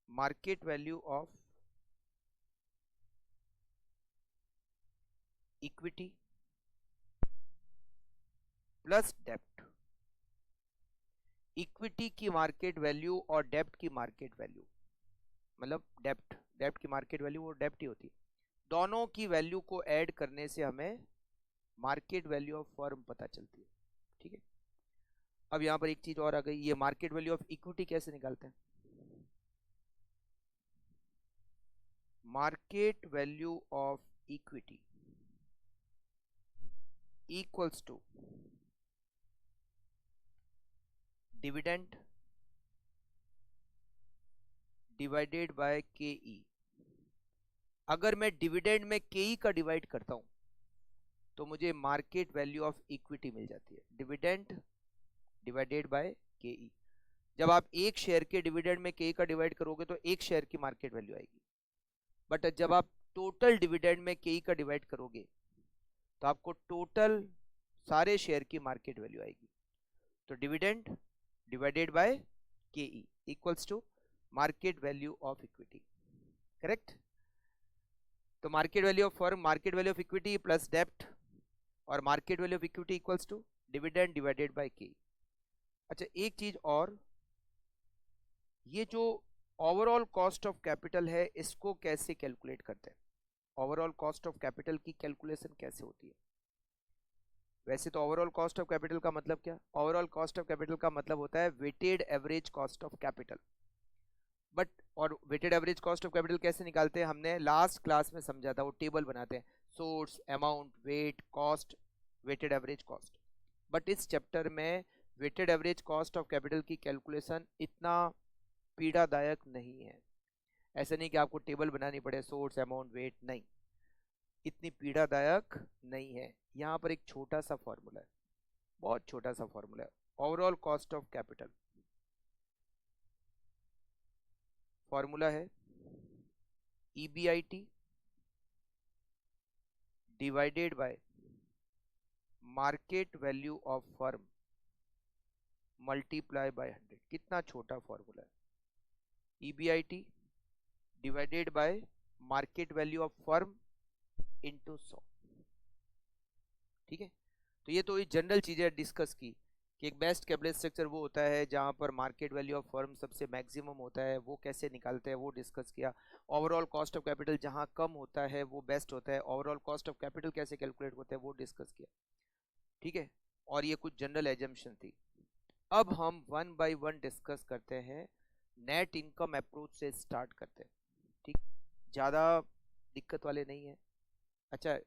market value of equity plus डेब्ट, इक्विटी की मार्केट वैल्यू और डेब्ट की मार्केट वैल्यू, मतलब डेब्ट की मार्केट वैल्यू वो डेब्ट ही होती है, दोनों की वैल्यू को ऐड करने से हमें मार्केट वैल्यू ऑफ फर्म पता चलती है, ठीक है। अब यहां पर एक चीज और आ गई, ये मार्केट वैल्यू ऑफ इक्विटी कैसे निकालते हैं, market value of equity equals to dividend divided by KE। अगर मैं डिविडेंड में KE का डिवाइड करता हूं तो मुझे मार्केट वैल्यू ऑफ इक्विटी मिल जाती है, डिविडेंड डिवाइडेड बाय KE। जब आप एक शेयर के डिविडेंड में KE का डिवाइड करोगे तो एक शेयर की मार्केट वैल्यू आएगी, बट जब आप टोटल डिविडेंड में KE का डिवाइड करोगे तो आपको टोटल सारे शेयर की मार्केट वैल्यू आएगी। तो dividend divided by KE equals to market value of equity, correct. तो market value of firm, market value of equity plus डेब्ट, और market value of equity equals to dividend divided by KE। अच्छा, एक चीज और, ये जो ओवरऑल कॉस्ट ऑफ कैपिटल है इसको कैसे कैलकुलेट करते हैं, ओवरऑल कॉस्ट ऑफ कैपिटल की कैलकुलेशन कैसे होती है। वैसे तो ओवरऑल कॉस्ट ऑफ कैपिटल का मतलब क्या, ओवरऑल कॉस्ट ऑफ कैपिटल का मतलब होता है weighted average cost of capital, but और weighted average cost of capital कैसे निकालते हैं हमने लास्ट क्लास में समझा था, वो टेबल बनाते हैं, source, amount, weight, cost, weighted average cost. But इस चैप्टर में weighted average cost of capital की कैलकुलेशन इतना पीड़ादायक नहीं है, ऐसा नहीं कि आपको टेबल बनानी पड़े सोर्स, अमाउंट, वेट, नहीं, इतनी पीड़ादायक नहीं है। यहाँ पर एक छोटा सा फॉर्मूला है, बहुत छोटा सा फॉर्मूला है, overall cost of capital, formula है EBIT divided by market value of firm multiply by 100। कितना छोटा फॉर्मूला है, EBIT divided by market value of firm into 100। ठीक है, तो ये तो जनरल चीजें डिस्कस की कि एक बेस्ट कैपिटल स्ट्रक्चर वो होता है जहां पर मार्केट वैल्यू ऑफ फर्म सबसे मैक्सिमम होता है, वो कैसे निकालते हैं वो डिस्कस किया। ओवरऑल कॉस्ट ऑफ कैपिटल जहां कम होता है वो बेस्ट होता है, ओवरऑल कॉस्ट ऑफ कैपिटल कैसे कैलकुलेट होता है वो डिस्कस किया। ठीक है, और ये कुछ जनरल एजम्पशन थी। अब हम वन बाय वन डिस्कस करते हैं, नेट इनकम अप्रोच से स्टार्ट करते हैं। ठीक, ज़्यादा दिक्कत वाले नहीं है। अच्छा,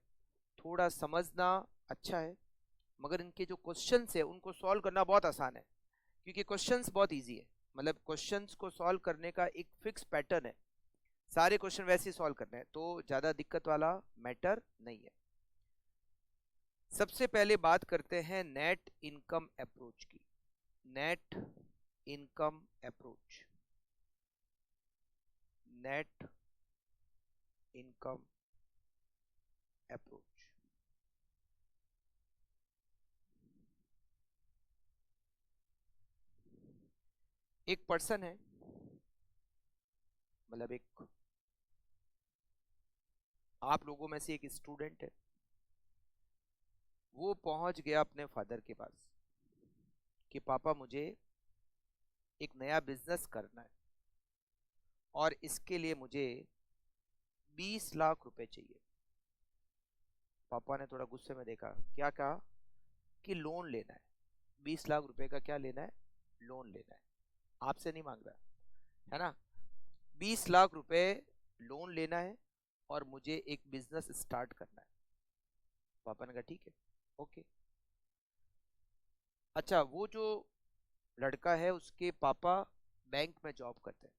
थोड़ा समझना अच्छा है, मगर इनके जो क्वेश्चंस है उनको सॉल्व करना बहुत आसान है, क्योंकि क्वेश्चंस बहुत इजी है। मतलब क्वेश्चंस को सॉल्व करने का एक फिक्स पैटर्न है, सारे क्वेश्चन वैसे ही सॉल्व करने हैं, तो ज़्यादा दिक्कत वाला मैटर नहीं है। सबसे पहले बात करते हैं नेट इनकम अप्रोच की। Net income approach, net income approach. एक पर्सन है, मतलब एक आप लोगों में से एक स्टूडेंट है, वो पहुंच गया अपने फादर के पास कि पापा मुझे एक नया बिजनेस करना है और इसके लिए मुझे 20 लाख रुपए चाहिए। पापा ने थोड़ा गुस्से में देखा, क्या कहा कि लोन लेना है। 20 लाख रुपए का क्या लेना है? लोन लेना है, आपसे नहीं मांग रहा है ना। 20 लाख रुपए लोन लेना है और मुझे एक बिजनेस स्टार्ट करना है। पापा ने कहा ठीक है, ओके। अच्छा, वो जो लड़का है उसके पापा बैंक में जॉब करते हैं,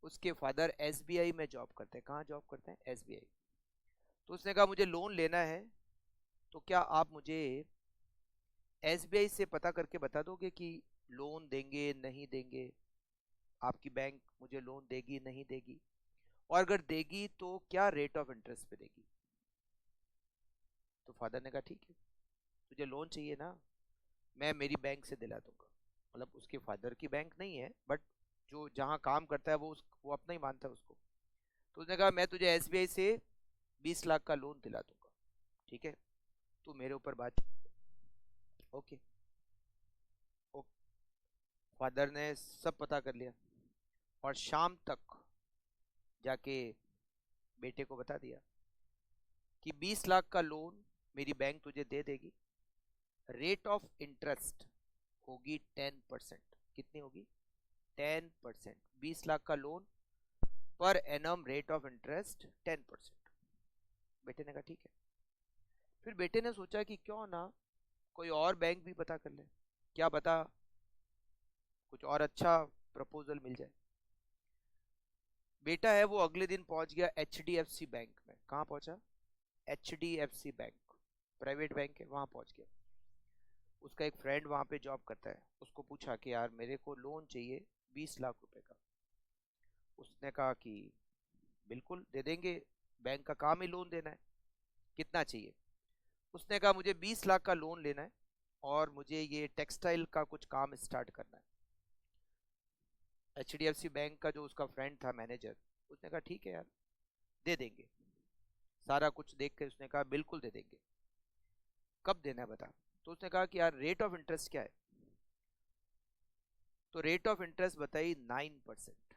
उसके फादर एसबीआई में जॉब करते हैं। कहाँ जॉब करते हैं? एसबीआई। तो उसने कहा मुझे लोन लेना है, तो क्या आप मुझे एसबीआई से पता करके बता दोगे कि लोन देंगे नहीं देंगे, आपकी बैंक मुझे लोन देगी नहीं देगी, और अगर देगी तो क्या रेट ऑफ इंटरेस्ट पे देगी। तो फादर ने कहा ठीक है, तुझे लोन चाहिए ना, मैं मेरी बैंक से दिला दूंगा। मतलब उसके फादर की बैंक नहीं है, बट जो जहाँ काम करता है वो अपना ही मानता है उसको। तो उसने कहा मैं तुझे एसबीआई से 20 लाख का लोन दिला दूंगा, ठीक है, तू मेरे ऊपर बात। ओके, फादर ने सब पता कर लिया और शाम तक जाके बेटे को बता दिया कि 20 लाख का लोन मेरी बैंक तुझे दे देगी, रेट ऑफ इंटरेस्ट होगी 10%। कितनी होगी? 10%। 20 लाख का loan, per annum rate of interest 10%। बेटे ने कहा ठीक है। फिर बेटे ने सोचा कि क्यों ना कोई और बैंक भी पता कर ले, क्या पता कुछ और अच्छा प्रपोजल मिल जाए। बेटा है वो अगले दिन पहुंच गया एचडीएफसी बैंक में। कहाँ पहुंचा? एचडीएफसी बैंक, प्राइवेट बैंक है, वहां पहुंच गया। उसका एक फ्रेंड वहां पे जॉब करता है, उसको पूछा कि यार मेरे को लोन चाहिए 20 लाख रुपए का। उसने कहा कि बिल्कुल दे देंगे, बैंक का काम ही लोन देना है, कितना चाहिए? उसने कहा मुझे 20 लाख का लोन लेना है और मुझे ये टेक्सटाइल का कुछ काम स्टार्ट करना है। एचडीएफसी बैंक का जो उसका फ्रेंड था मैनेजर, उसने कहा ठीक है यार, दे देंगे। सारा कुछ देख के उसने कहा बिल्कुल दे देंगे, कब देना है बता। तो उसने कहा कि यार रेट ऑफ इंटरेस्ट क्या है? तो रेट ऑफ इंटरेस्ट बताई 9%।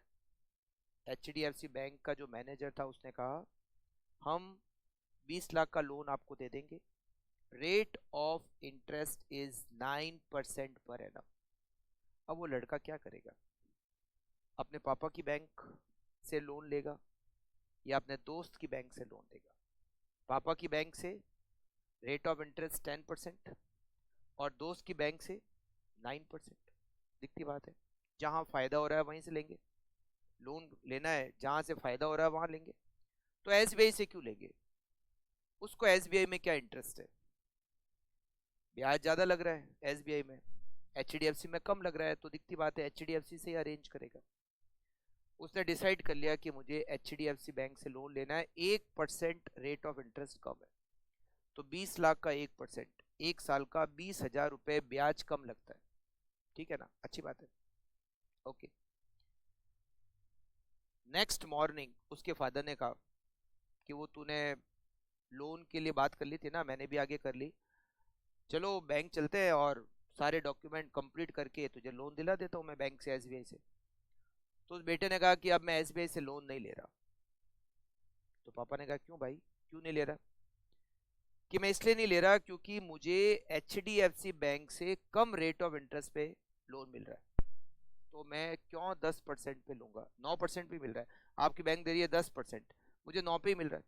एचडीएफसी बैंक का जो मैनेजर था उसने कहा हम 20 लाख का लोन आपको दे देंगे, rate of interest is 9% per annum. अब वो लड़का क्या करेगा? अपने पापा की बैंक से लोन लेगा या अपने दोस्त की बैंक से लोन लेगा? पापा की बैंक से रेट ऑफ इंटरेस्ट 10% और दोस्त की बैंक से 9%। दिखती बात है, जहां फायदा हो रहा है वहीं से लेंगे। लोन लेना है जहां से फायदा हो रहा है वहां लेंगे। तो एसबीआई से क्यों लेंगे? उसको एसबीआई में क्या इंटरेस्ट है? ब्याज ज्यादा लग रहा है एसबीआई में, एचडीएफसी में कम लग रहा है, तो दिखती बात है एचडीएफसी से ही अरेंज करेगा। उसने डिसाइड कर लिया कि मुझे एचडीएफसी बैंक से लोन लेना है, 1% रेट ऑफ इंटरेस्ट कम है। तो 20 लाख का 1%, एक साल का 20,000 रुपए ब्याज कम लगता है। ठीक है ना, अच्छी बात है। ओके, नेक्स्ट मॉर्निंग उसके फादर ने कहा कि वो तूने लोन के लिए बात कर ली थी ना, मैंने भी आगे कर ली, चलो बैंक चलते हैं और सारे डॉक्यूमेंट कंप्लीट करके तुझे लोन दिला देता हूँ मैं बैंक से, एसबीआई से। तो उस बेटे ने कहा कि अब मैं एसबीआई से लोन नहीं ले रहा। तो पापा ने कहा क्यों भाई, क्यों नहीं ले रहा? कि मैं इसलिए नहीं ले रहा क्योंकि मुझे एचडीएफसी बैंक से कम रेट ऑफ इंटरेस्ट पे लोन मिल रहा है, तो मैं क्यों 10% पे लूंगा, 9% भी मिल रहा है, आपकी बैंक दे रही है 10%, मुझे 9 पे ही मिल रहा है।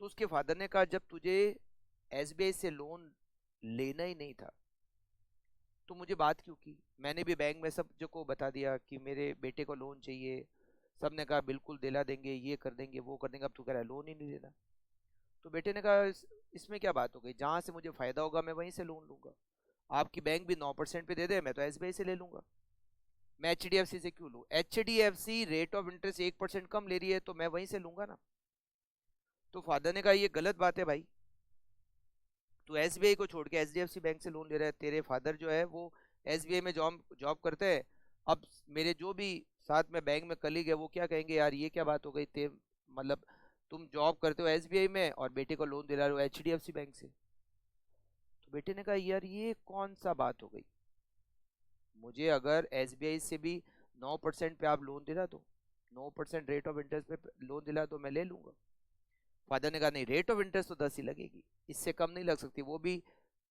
तो उसके फादर ने कहा जब तुझे एसबीआई से लोन लेना ही नहीं था तो मुझे बात क्यों की? मैंने भी बैंक में सब जो को बता दिया कि मेरे बेटे को लोन चाहिए, सबने कहा बिल्कुल दिला देंगे, ये कर देंगे वो कर देंगे, अब तू कह रहा है लोन ही नहीं देना। तो बेटे ने कहा इसमें क्या बात हो गई, जहां से मुझे फायदा होगा मैं वहीं से लोन लूंगा, आपकी बैंक भी 9% पे दे दे, मैं तो एसबीआई से ले लूंगा, मैं एचडीएफसी से क्यों लूं? एचडीएफसी रेट ऑफ इंटरेस्ट 1% कम ले रही है तो मैं वहीं से लूंगा ना। तो फादर ने कहा ये गलत बात है भाई, तू एसबीआई को छोड़ के एचडीएफसी बैंक से लोन ले रहा है, तेरे फादर जो है वो एसबीआई में जॉब जॉब करते हैं। अब मेरे जो भी साथ में बैंक में कलीग है वो क्या कहेंगे, यार ये क्या बात हो गई, ते मतलब तुम जॉब करते हो एसबीआई में और बेटे को लोन दिला रहे हो एचडीएफसी बैंक से। तो बेटे ने कहा यार ये कौन सा बात हो गई, मुझे अगर एसबीआई से भी 9% पे आप लोन दिला दो, 9% रेट ऑफ इंटरेस्ट पे लोन दिला दो, मैं ले लूंगा। फादर ने कहा नहीं, रेट ऑफ इंटरेस्ट तो 10 ही लगेगी, इससे कम नहीं लग सकती, वो भी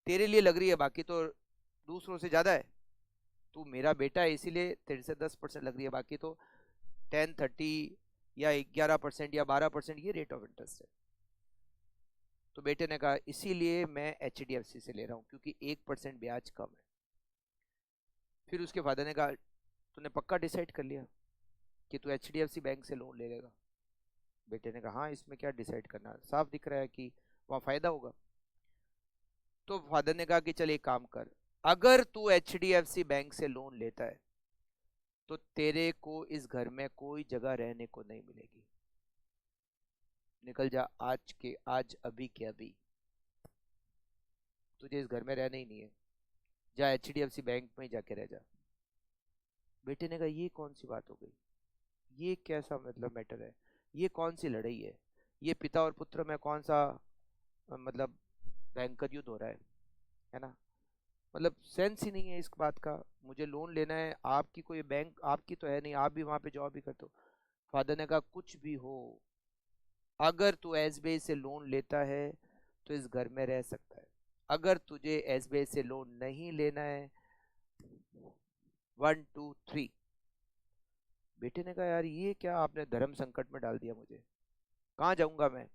तेरे लिए लग रही है, बाकी तो दूसरों से ज्यादा है, तू मेरा बेटा है इसीलिए तेरे से 10% लग रही है, बाकी तो 10, 30 या 11% या 12% ये रेट ऑफ इंटरेस्ट है। तो बेटे ने कहा इसीलिए मैं एचडीएफसी से ले रहा हूँ क्योंकि 1% ब्याज कम है। फिर उसके फादर ने कहा तूने पक्का डिसाइड कर लिया कि तू एचडीएफसी बैंक से लोन ले लेगा? बेटे ने कहा हाँ, इसमें क्या डिसाइड करना, साफ दिख रहा है कि वहाँ फायदा होगा। तो फादर ने कहा कि चल एक काम कर, अगर तू एचडीएफसी बैंक से लोन लेता है तो तेरे को इस घर में कोई जगह रहने को नहीं मिलेगी, निकल जा आज के आज, अभी के अभी, तुझे इस घर में रहना ही नहीं है, जा एचडीएफसी बैंक में जाके रह जा। बेटे ने कहा ये कौन सी बात हो गई, ये कैसा मतलब मैटर है, ये कौन सी लड़ाई है, ये पिता और पुत्र में कौन सा मतलब भयंकर युद्ध हो रहा है ना? मतलब सेंस ही नहीं है इस बात का, मुझे लोन लेना है, आपकी कोई बैंक आपकी तो है नहीं, आप भी वहां पे जॉब भी करते हो। फादर ने कहा कुछ भी हो, अगर तू एसबीआई से लोन लेता है तो इस घर में रह सकता है, अगर तुझे एसबीआई से लोन नहीं लेना है, 1 2 3। बेटे ने कहा यार ये क्या आपने धर्म संकट में डाल दिया मुझे, कहाँ जाऊंगा मैं?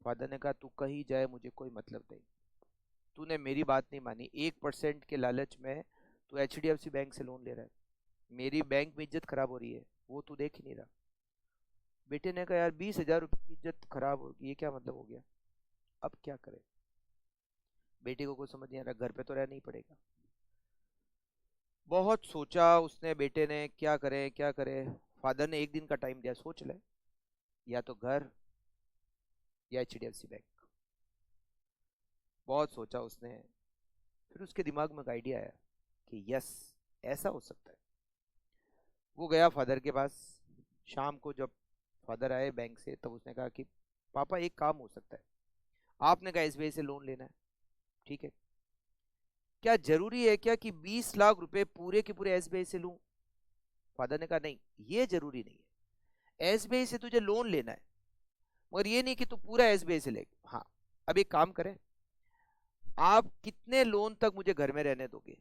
फादर ने कहा तू कहीं जाए मुझे कोई मतलब नहीं, तूने मेरी बात नहीं मानी, 1% के लालच में तू एचडीएफसी बैंक से लोन ले रहा है, मेरी बैंक में इज्जत खराब हो रही है, वो तू देख ही नहीं रहा। बेटे ने कहा यार 20,000 रुपये की इज्जत खराब होगी, ये क्या मतलब हो गया, अब क्या करे? बेटे को कुछ समझ नहीं आ रहा, घर पे तो रहना ही पड़ेगा। बहुत सोचा उसने, बेटे ने क्या करे क्या करे। फादर ने एक दिन का टाइम दिया, सोच ले, या तो घर या एचडीएफसी बैंक। बहुत सोचा उसने, फिर उसके दिमाग में एक आइडिया आया कि यस, ऐसा हो सकता है। वो गया फादर के पास, शाम को जब फादर आए बैंक से तब उसने कहा कि पापा एक काम हो सकता है, आपने कहा एसबीआई से लोन लेना है, ठीक है, क्या जरूरी है क्या कि 20 लाख रुपए पूरे के पूरे एसबीआई से लूं? फादर ने कहा नहीं, ये जरूरी नहीं है, एसबीआई से तुझे लोन लेना है, मगर ये नहीं कि तू पूरा एसबीआई से ले। हाँ, अब एक काम करें, आप कितने लोन तक मुझे घर में रहने दोगे,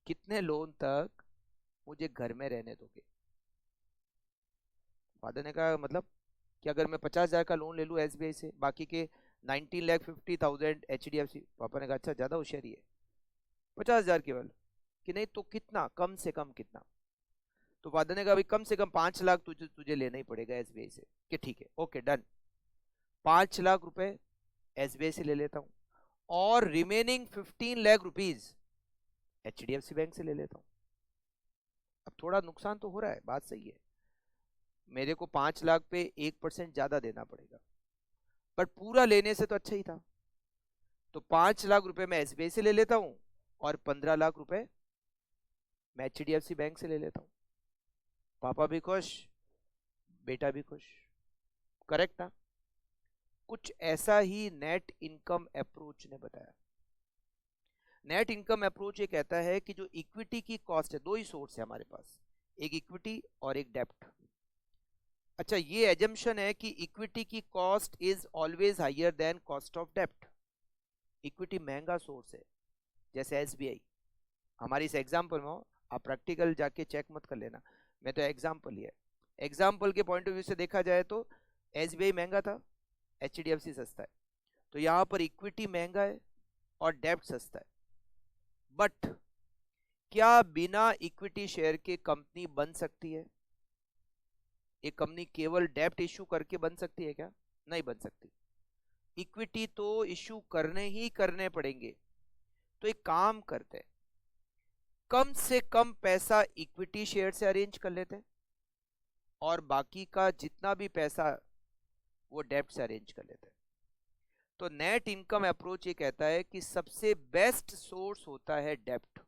कितने लोन तक मुझे घर में रहने दोगे? फादर ने कहा मतलब कि अगर मैं 50,000 का लोन ले लूँ एसबीआई से, बाकी के 19,50,000 एचडीएफसी। पापा ने कहा अच्छा, ज्यादा होशियारी है, 50,000 केवल, कि नहीं तो कितना, कम से कम कितना? तो फादर ने कहा भाई कम से कम 5 लाख तुझे तुझे लेना ही पड़ेगा एसबीआई से। कि ठीक है, ओके डन, 5 लाख रुपए एसबीआई से ले लेता हूँ और remaining 15 lakh rupees HDFC bank से ले लेता हूँ। अब थोड़ा नुकसान तो हो रहा है, बात सही है, मेरे को 5 लाख पे 1% ज्यादा देना पड़ेगा, पर पूरा लेने से तो अच्छा ही था। तो 5 लाख रुपए मैं एसबीआई से ले लेता हूँ और 15 लाख रुपए मैं एचडीएफसी बैंक से ले लेता हूँ। पापा भी खुश, बेटा भी खुश। करेक्ट ना? कुछ ऐसा ही नेट इनकम अप्रोच ने बताया। नेट इनकम अप्रोच ये कहता है कि जो इक्विटी की कॉस्ट है, दो ही सोर्स है हमारे पास, एक इक्विटी और एक डेप्ट। अच्छा, ये एजम्पशन है कि इक्विटी की cost is always higher than cost of डेप्ट। इक्विटी महंगा सोर्स है, जैसे एसबीआई। हमारी इस एग्जाम्पल में हो, आप प्रैक्टिकल जाके चेक मत कर लेना, मैं तो एग्जाम्पल ही है। एग्जाम्पल के पॉइंट ऑफ व्यू से देखा जाए तो एसबीआई महंगा था, एचडीएफसी सस्ता है। तो यहां पर इक्विटी महंगा है और डेप्ट सस्ता है। बट क्या बिना इक्विटी शेयर के कंपनी बन सकती है? एक कंपनी केवल डेप्ट इश्यू करके बन सकती है क्या? नहीं बन सकती। इक्विटी तो इश्यू करने ही करने पड़ेंगे। तो एक काम करते हैं, कम से कम पैसा इक्विटी शेयर से अरेंज कर लेते हैं और बाकी का जितना भी पैसा वो डेप्ट से अरेंज कर लेते हैं। तो नेट इनकम अप्रोच ये कहता है कि सबसे बेस्ट सोर्स होता है डेप्ट।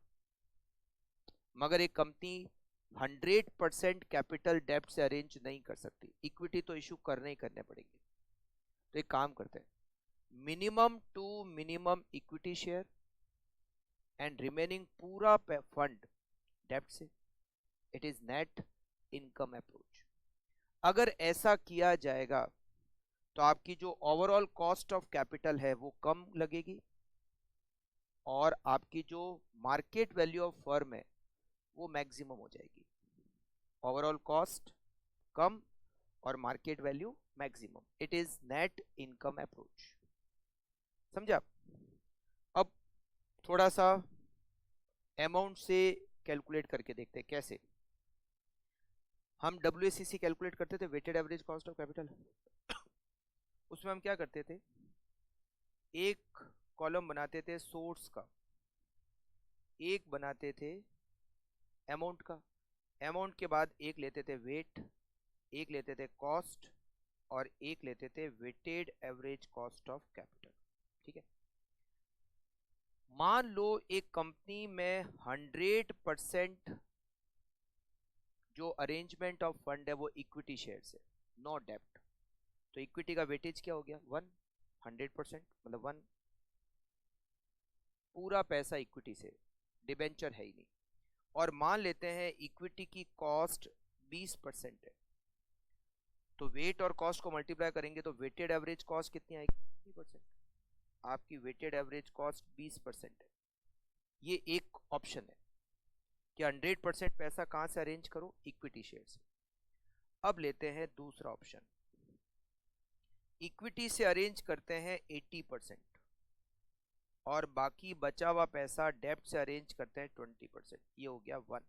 मगर एक कंपनी 100% कैपिटल डेप्ट से अरेंज नहीं कर सकती, इक्विटी तो इशू करने ही करने पड़ेंगे। तो एक काम करते हैं, minimum to minimum equity share and remaining पूरा फंड डेप्ट से। It is net income approach. अगर ऐसा किया जाएगा तो आपकी जो ओवरऑल कॉस्ट ऑफ कैपिटल है वो कम लगेगी और आपकी जो मार्केट वैल्यू ऑफ फर्म है वो मैक्सिमम हो जाएगी। ओवरऑल कॉस्ट कम और market value maximum. It is net income approach. समझा? अब थोड़ा सा अमाउंट से कैलकुलेट करके देखते हैं कैसे। हम WACC कैलकुलेट करते थे, weighted average cost of capital. उसमें हम क्या करते थे, एक कॉलम बनाते थे सोर्स का, एक बनाते थे अमाउंट का, अमाउंट के बाद एक लेते थे वेट, एक लेते थे कॉस्ट और एक लेते थे weighted average cost of capital. ठीक है? मान लो एक कंपनी में 100% जो अरेंजमेंट ऑफ फंड है वो इक्विटी शेयर से, नो डेप्ट। तो इक्विटी का वेटेज क्या हो गया? 1। 100% मतलब 1, पूरा पैसा इक्विटी से, डिबेंचर है ही नहीं। और मान लेते हैं इक्विटी की कॉस्ट 20% है, तो वेट और कॉस्ट को मल्टीप्लाई करेंगे तो वेटेड एवरेज कॉस्ट कितनी आएगी? 20%। आपकी वेटेड एवरेज कॉस्ट 20% है। ये एक ऑप्शन है कि 100% पैसा कहां से अरेंज करो? इक्विटी शेयर से। अब लेते हैं दूसरा ऑप्शन, इक्विटी से अरेंज करते हैं 80% और बाकी बचा हुआ पैसा डेप्ट से अरेंज करते हैं 20%। ये हो गया 1।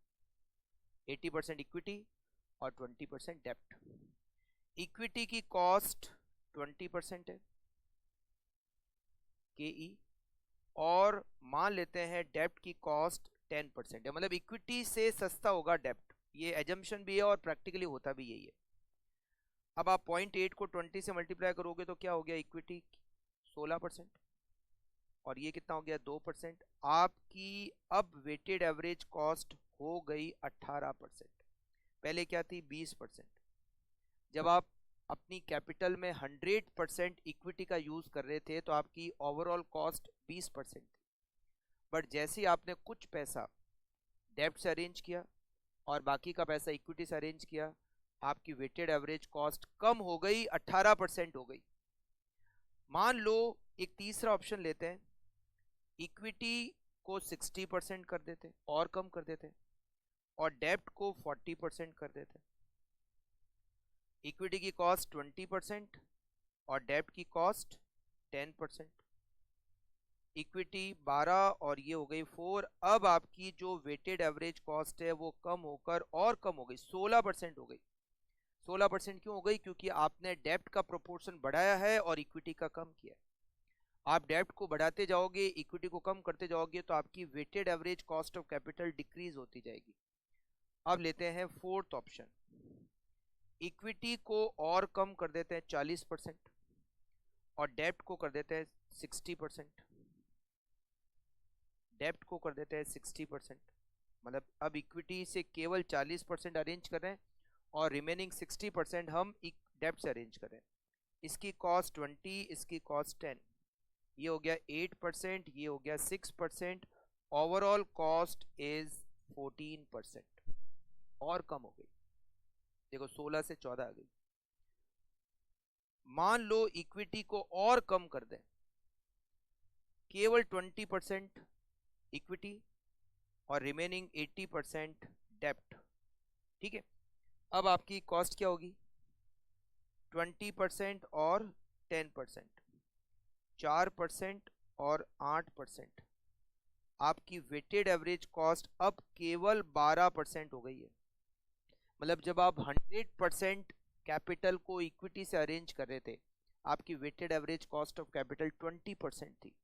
80% इक्विटी और 20% डेप्ट। इक्विटी की कॉस्ट 20% है KE, और मान लेते हैं डेप्ट की कॉस्ट 10% है, मतलब इक्विटी से सस्ता होगा डेप्ट। ये एजम्पशन भी है और प्रैक्टिकली होता भी यही है। अब आप 0.8 को 20 से मल्टीप्लाई करोगे तो क्या हो गया? इक्विटी 16% और ये कितना हो गया? 2%। आपकी अब वेटेड एवरेज कॉस्ट हो गई 18%। पहले क्या थी? 20%। जब आप अपनी कैपिटल में 100% इक्विटी का यूज कर रहे थे तो आपकी ओवरऑल कॉस्ट 20% थी। बट जैसे ही आपने कुछ पैसा डेब्ट से अरेंज किया और बाकी का पैसा इक्विटी से अरेंज किया, आपकी वेटेड एवरेज कॉस्ट कम हो गई, 18% हो गई। मान लो एक तीसरा ऑप्शन लेते हैं, इक्विटी को 60% कर देते और कम कर देते और डेब्ट को 40% कर देते। इक्विटी की कॉस्ट 20% और डेब्ट की कॉस्ट 10%। इक्विटी 12 और ये हो गई 4। अब आपकी जो वेटेड एवरेज कॉस्ट है वो कम होकर और कम हो गई, 16% हो गई। 16% क्यों हो गई? क्योंकि आपने डेब्ट का प्रोपोर्शन बढ़ाया है और इक्विटी का कम किया है। आप डेब्ट को बढ़ाते जाओगे, इक्विटी को कम करते जाओगे तो आपकी weighted average cost of capital decrease होती जाएगी। अब लेते हैं फोर्थ ऑप्शन, इक्विटी को और कम कर देते हैं 40% और डेब्ट को कर देते हैं 60%। डेब्ट को कर देते हैं 60%, मतलब अब इक्विटी से केवल 40% अरेंज कर रहे हैं और रिमेनिंग 60% हम डेब्ट से अरेंज करें। इसकी कॉस्ट 20, इसकी कॉस्ट 10, ये हो गया 8%, ये हो गया 6%, ओवरऑल कॉस्ट इज 14%, और कम हो गई। देखो 16 से 14 आ गई। मान लो इक्विटी को और कम कर दें, केवल 20% इक्विटी और रिमेनिंग 80% डेप्ट। ठीक है, अब आपकी कॉस्ट क्या होगी? 20% और 10%, 4% और 8%। आपकी वेटेड एवरेज कॉस्ट अब केवल 12% हो गई है। मतलब जब आप 100% कैपिटल को इक्विटी से अरेंज कर रहे थे, आपकी weighted average cost of capital 20% थी।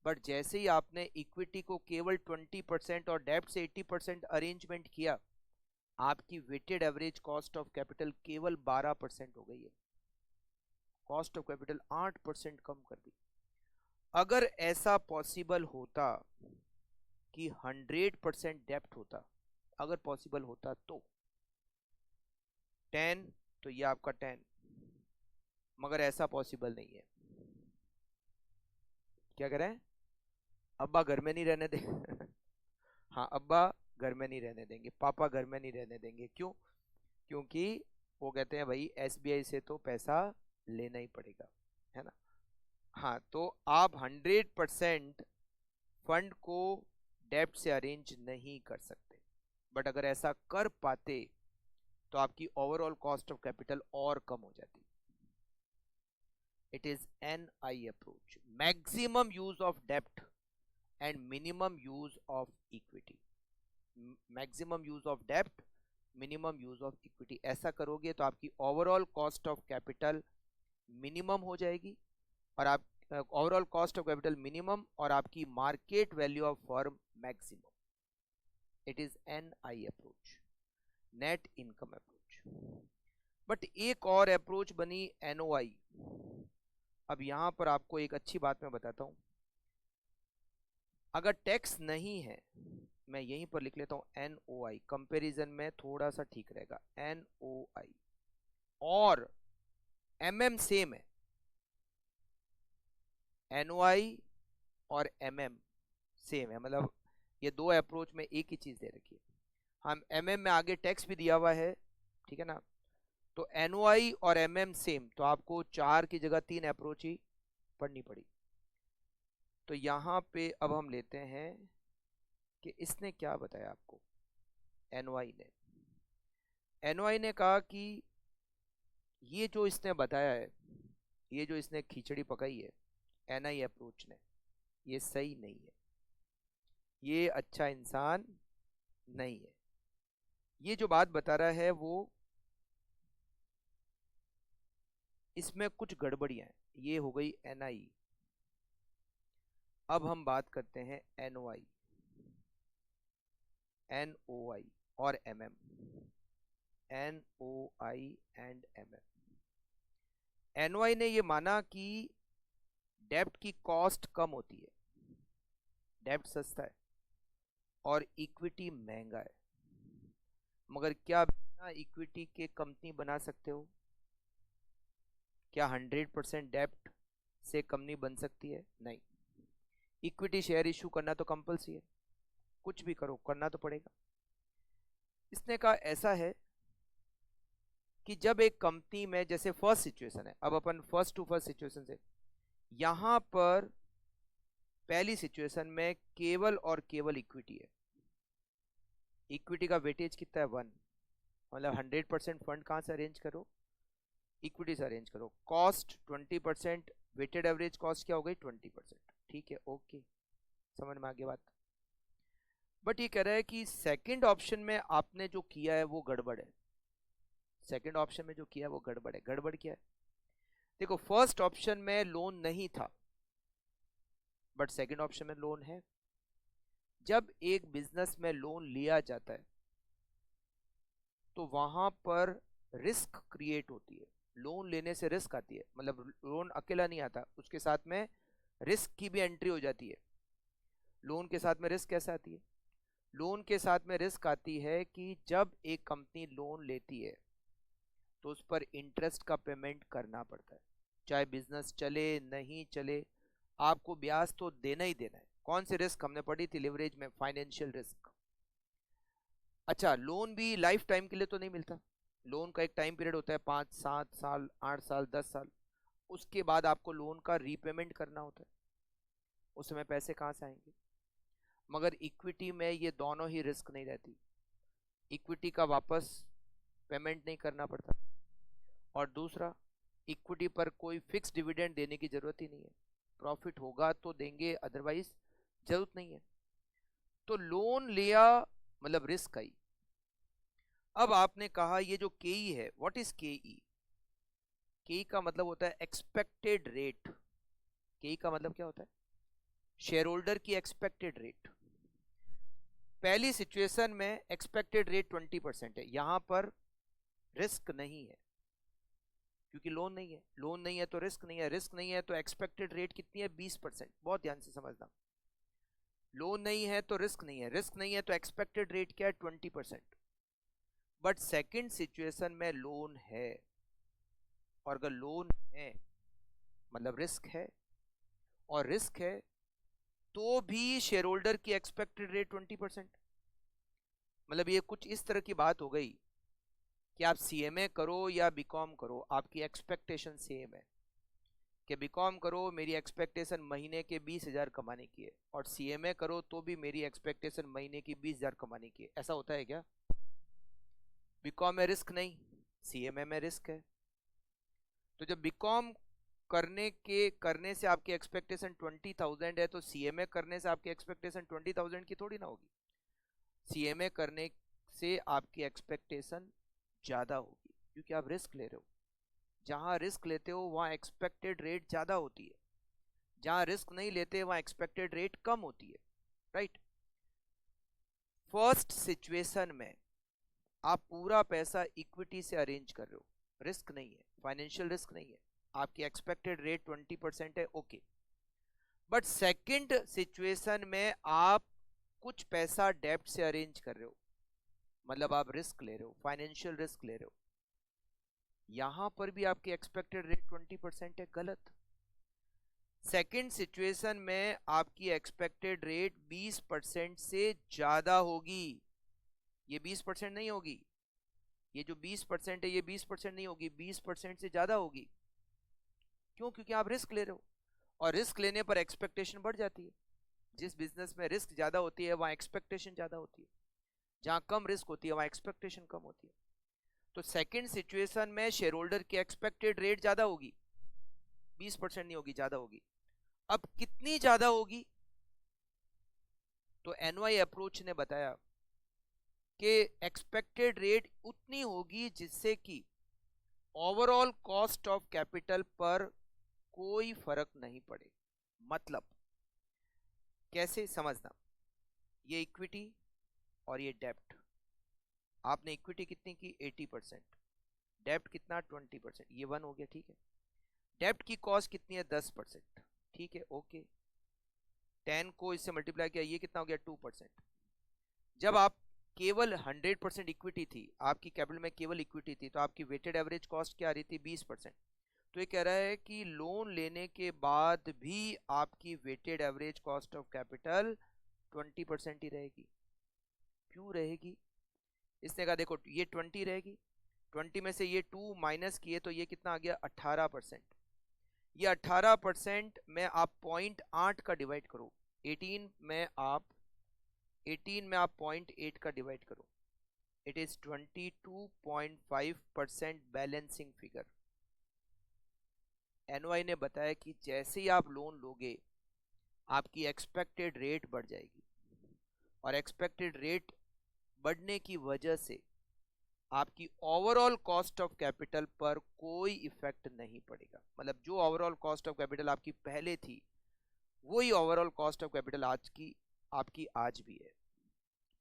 बट जैसे ही आपने इक्विटी को केवल 20% और डेब्ट से 80% अरेंजमेंट किया, आपकी weighted average cost of capital केवल 12% हो गई है। कॉस्ट ऑफ कैपिटल 8% कम कर दी। अगर ऐसा पॉसिबल होता कि 100% डेब्ट होता, अगर पॉसिबल होता तो 10, तो ये आपका 10, मगर ऐसा पॉसिबल नहीं है। क्या करें? अब्बा घर में नहीं रहने दे हाँ, अब्बा घर में नहीं रहने देंगे, पापा घर में नहीं रहने देंगे। क्यों? क्योंकि वो कहते हैं भाई एसबीआई से तो पैसा लेना ही पड़ेगा, है ना। हाँ, तो आप 100% फंड को डेब्ट से अरेंज नहीं कर सकते, बट अगर ऐसा कर पाते तो आपकी ओवरऑल कॉस्ट ऑफ कैपिटल और कम हो जाती। It is NI approach, maximum use of डेब्ट and minimum use of equity. Maximum use of डेब्ट, मिनिमम यूज ऑफ इक्विटी। ऐसा करोगे तो आपकी overall cost of capital minimum हो जाएगी, और आप overall cost of capital minimum और आपकी market value of firm maximum. It is NI approach, net income approach. But एक और अप्रोच बनी NOI। अब यहां पर आपको एक अच्छी बात मैं बताता हूं। अगर टैक्स नहीं है, मैं यहीं पर लिख लेता हूं NOI, कंपैरिजन में थोड़ा सा ठीक रहेगा, NOI और MM सेम है। NOI और MM सेम है, मतलब ये दो अप्रोच में एक ही चीज दे रखी है। हम MM में आगे टैक्स भी दिया हुआ है, ठीक है ना। तो NOI और MM सेम, तो आपको 4 की जगह 3 अप्रोच ही पढ़नी पड़ी। तो यहां पे अब हम लेते हैं कि इसने क्या बताया आपको। NOI ने कहा कि ये जो इसने बताया है, ये जो इसने खिचड़ी पकाई है NI अप्रोच ने, ये सही नहीं है, ये अच्छा इंसान नहीं है। ये जो बात बता रहा है वो, इसमें कुछ गड़बड़ियां हैं। ये हो गई NI। अब हम बात करते हैं NOI और MM। NOI and MM। NOI ने ये माना कि डेब्ट की कॉस्ट कम होती है, डेब्ट सस्ता है और इक्विटी महंगा है। मगर क्या बिना इक्विटी के कंपनी बना सकते हो? क्या 100% डेब्ट से कंपनी बन सकती है? नहीं। इक्विटी शेयर इशू करना तो कंपल्सरी है, कुछ भी करो करना तो पड़ेगा। इसने कहा ऐसा है कि जब एक कंपनी में, जैसे फर्स्ट सिचुएशन है, अब अपन फर्स्ट टू फर्स्ट सिचुएशन से, यहां पर पहली सिचुएशन में केवल और केवल इक्विटी है। इक्विटी का वेटेज कितना है? 1। मतलब 100% फंड कहां से अरेंज करो? इक्विटी से अरेंज करो। कॉस्ट 20%, वेटेड एवरेज कॉस्ट क्या हो गई? 20%। ठीक है, ओके, समझ में आ गई बात। बट ये कह रहा है कि सेकंड ऑप्शन में आपने जो किया है वो गड़बड़ है। सेकंड ऑप्शन में जो किया है वो गड़बड़ है। गड़बड़ क्या है? देखो, फर्स्ट ऑप्शन में लोन नहीं था, बट सेकंड ऑप्शन में लोन है। जब एक बिजनेस में लोन लिया जाता है तो वहां पर रिस्क क्रिएट होती है। लोन लेने से रिस्क आती है, मतलब लोन अकेला नहीं आता, उसके साथ में रिस्क की भी एंट्री हो जाती है। लोन के साथ में रिस्क कैसे आती है? लोन के साथ में रिस्क आती है कि जब एक कंपनी लोन लेती है तो उस पर इंटरेस्ट का पेमेंट करना पड़ता है, चाहे बिजनेस चले नहीं चले, आपको ब्याज तो देना ही देना है। कौन सी रिस्क हमने पढ़ी थी लिवरेज में? Financial risk. अच्छा, लोन भी लाइफ टाइम के लिए तो नहीं मिलता। लोन का एक टाइम पीरियड होता है, 5 7 साल, 8 साल, 10 साल। उसके बाद आपको लोन का रीपेमेंट करना होता है। उस समय पैसे कहाँ से आएंगे? मगर इक्विटी में ये दोनों ही रिस्क नहीं रहती। इक्विटी का वापस पेमेंट नहीं करना पड़ता, और दूसरा, इक्विटी पर कोई फिक्स डिविडेंड देने की जरूरत ही नहीं है। प्रॉफिट होगा तो देंगे, अदरवाइज जरूरत नहीं है। तो लोन लिया मतलब रिस्क आई। अब आपने कहा ये जो केई है, व्हाट इज केई? केई का मतलब होता है एक्सपेक्टेड रेट। केई का मतलब क्या होता है? शेयर होल्डर की एक्सपेक्टेड रेट। पहली सिचुएशन में एक्सपेक्टेड रेट 20% है, यहां पर रिस्क नहीं है क्योंकि लोन नहीं है। लोन नहीं है तो रिस्क नहीं है, रिस्क नहीं है तो एक्सपेक्टेड रेट कितनी है? 20%। बहुत ध्यान से समझना, लोन नहीं है तो रिस्क नहीं है, रिस्क नहीं है तो एक्सपेक्टेड रेट क्या है? 20%। बट सेकंड सिचुएशन में लोन है, और अगर लोन है मतलब रिस्क है, और रिस्क है तो भी शेयर होल्डर की एक्सपेक्टेड रेट 20%। मतलब ये कुछ इस तरह की बात हो गई कि आप सीएमए करो या बीकॉम करो, आपकी एक्सपेक्टेशन सेम है कि बीकॉम करो मेरी एक्सपेक्टेशन महीने के 20,000 कमाने की है, और सीएमए करो तो भी मेरी एक्सपेक्टेशन महीने की 20,000 कमाने की है। ऐसा होता है क्या? बीकॉम में रिस्क नहीं, सीएमए में रिस्क है। तो जब बीकॉम करने से आपकी एक्सपेक्टेशन 20,000 है, तो सीएमए करने से आपकी एक्सपेक्टेशन 20,000 की थोड़ी ना होगी। सीएमए करने से आपकी एक्सपेक्टेशन ज्यादा होगी क्योंकि आप रिस्क ले रहे हो। जहां रिस्क लेते हो वहां एक्सपेक्टेड रेट ज्यादा होती है, जहां रिस्क नहीं लेते वहां एक्सपेक्टेड रेट कम होती है। राइट? फर्स्ट सिचुएशन में आप पूरा पैसा इक्विटी से अरेंज कर रहे हो, रिस्क नहीं है, फाइनेंशियल रिस्क नहीं है, आपकी एक्सपेक्टेड रेट 20% है, ओके। बट सेकंड सिचुएशन में आप कुछ पैसा डेब्ट से अरेंज कर रहे हो, मतलब आप रिस्क ले रहे हो, फाइनेंशियल रिस्क ले रहे हो। यहां पर भी आपकी एक्सपेक्टेड रेट 20% है, गलत। सेकंड सिचुएशन में आपकी एक्सपेक्टेड रेट 20% से ज्यादा होगी। ये 20% नहीं होगी, ये जो 20% है ये 20% नहीं होगी, 20% से ज्यादा होगी। क्यों? क्योंकि आप रिस्क ले रहे हो, और रिस्क लेने पर एक्सपेक्टेशन बढ़ जाती है। जिस बिजनेस में रिस्क ज्यादा होती है वहां एक्सपेक्टेशन ज्यादा होती है, जहां कम रिस्क होती है वहां एक्सपेक्टेशन कम होती है। तो सेकंड सिचुएशन में शेयर होल्डर की एक्सपेक्टेड रेट ज्यादा होगी, 20% नहीं होगी, ज्यादा होगी। अब कितनी ज्यादा होगी? तो एनवाई अप्रोच ने बताया कि एक्सपेक्टेड रेट उतनी होगी जिससे कि ओवरऑल कॉस्ट ऑफ कैपिटल पर कोई फर्क नहीं पड़े। मतलब कैसे समझना, ये इक्विटी और ये डेब्ट। आपने इक्विटी कितनी की? 80%। डेब्ट कितना? 20%। ये 1 हो गया, ठीक है। डेब्ट की कॉस्ट कितनी है? 10%, ठीक है, ओके। 10 को इससे मल्टीप्लाई किया, ये कितना हो गया? 2%। जब आप केवल 100% इक्विटी थी, आपकी कैपिटल में केवल इक्विटी थी, तो आपकी वेटेड एवरेज कॉस्ट क्या आ रही थी? 20%। तो ये कह रहा है कि लोन लेने के बाद भी आपकी weighted average cost of capital 20% ही रहेगी। क्यों रहेगी? इसने कहा देखो ये 20 रहेगी, 20 में से ये 2 माइनस किए तो ये कितना आ गया? 18%। ये 18% में आप 0.8 का डिवाइड करो, 18 में आप 0.8 का डिवाइड करो, it is 22.5% balancing figure. NY ने बताया कि जैसे ही आप लोन लोगे आपकी एक्सपेक्टेड रेट बढ़ जाएगी, और एक्सपेक्टेड रेट बढ़ने की वजह से आपकी ओवरऑल कॉस्ट ऑफ कैपिटल पर कोई इफेक्ट नहीं पड़ेगा। मतलब जो ओवरऑल कॉस्ट ऑफ कैपिटल आपकी पहले थी वही ओवरऑल कॉस्ट ऑफ कैपिटल आज की आपकी आज भी है।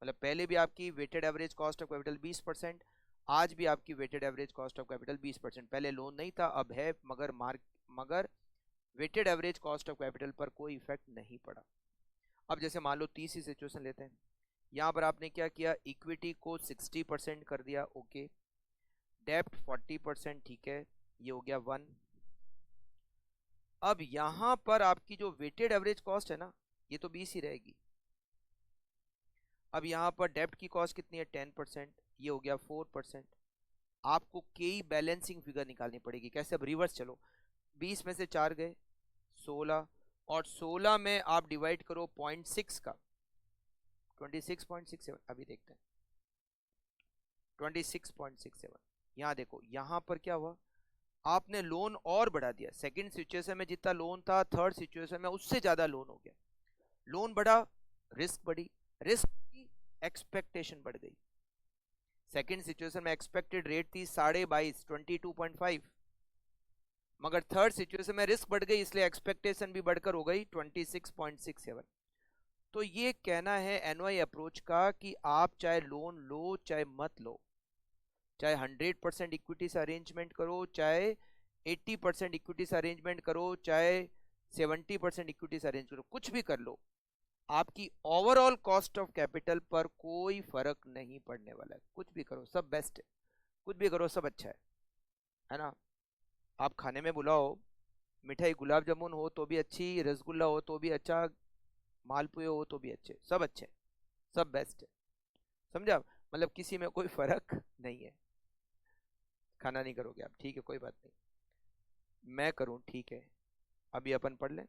मतलब पहले भी आपकी weighted average cost of capital 20%, आज भी आपकी weighted average cost of capital 20%। पहले लोन नहीं था, अब है, मगर weighted average cost of capital पर कोई इफेक्ट नहीं पड़ा। अब जैसे मान लो तीसरी सिचुएशन लेते हैं यहाँ पर आपने क्या किया, इक्विटी को 60% कर दिया, ओके। डेप्ट 40%, ठीक है, ये हो गया 1। अब यहाँ पर आपकी जो वेटेड एवरेज कॉस्ट है ना, ये तो 20 ही रहेगी। अब यहाँ पर डेप्ट की कॉस्ट कितनी है, 10%, ये हो गया 4%। आपको कई बैलेंसिंग फिगर निकालनी पड़ेगी। कैसे, अब रिवर्स चलो, 20 में से 4 गए, 16, और 16 में आप डिवाइड करो 0.6 का, 26.67, अभी देखते हैं, 26.67। यहाँ देखो, यहाँ पर क्या हुआ, आपने लोन और बढ़ा दिया। सेकंड सिचुएशन में जितना लोन था, थर्ड सिचुएशन में उससे ज्यादा लोन हो गया। लोन बढ़ा, रिस्क बढ़ी, रिस्क की एक्सपेक्टेशन बढ़ गई। सेकंड सिचुएशन में एक्सपेक्टेड रेट थी 22.5, 22.5, मगर थर्ड सिचुएशन में रिस्क बढ़ गई, इसलिए एक्सपेक्टेशन भी बढ़कर हो गई 26.67। तो ये कहना है एनवाई अप्रोच का कि आप चाहे लोन लो चाहे मत लो, चाहे 100% इक्विटी से अरेंजमेंट करो, चाहे 80% इक्विटी से अरेंजमेंट करो, चाहे 70% इक्विटी से अरेंज करो, कुछ भी कर लो, आपकी ओवरऑल कॉस्ट ऑफ कैपिटल पर कोई फर्क नहीं पड़ने वाला है। कुछ भी करो सब बेस्ट है, कुछ भी करो सब अच्छा है ना। आप खाने में बुलाओ, मिठाई गुलाब जामुन हो तो भी अच्छी, रसगुल्ला हो तो भी अच्छा, मालपुए हो तो भी अच्छे, सब अच्छे, सब बेस्ट है, समझा। मतलब किसी में कोई फर्क नहीं है। खाना नहीं करोगे आप, ठीक है, कोई बात नहीं, मैं करूं, ठीक है। अभी अपन पढ़ लें।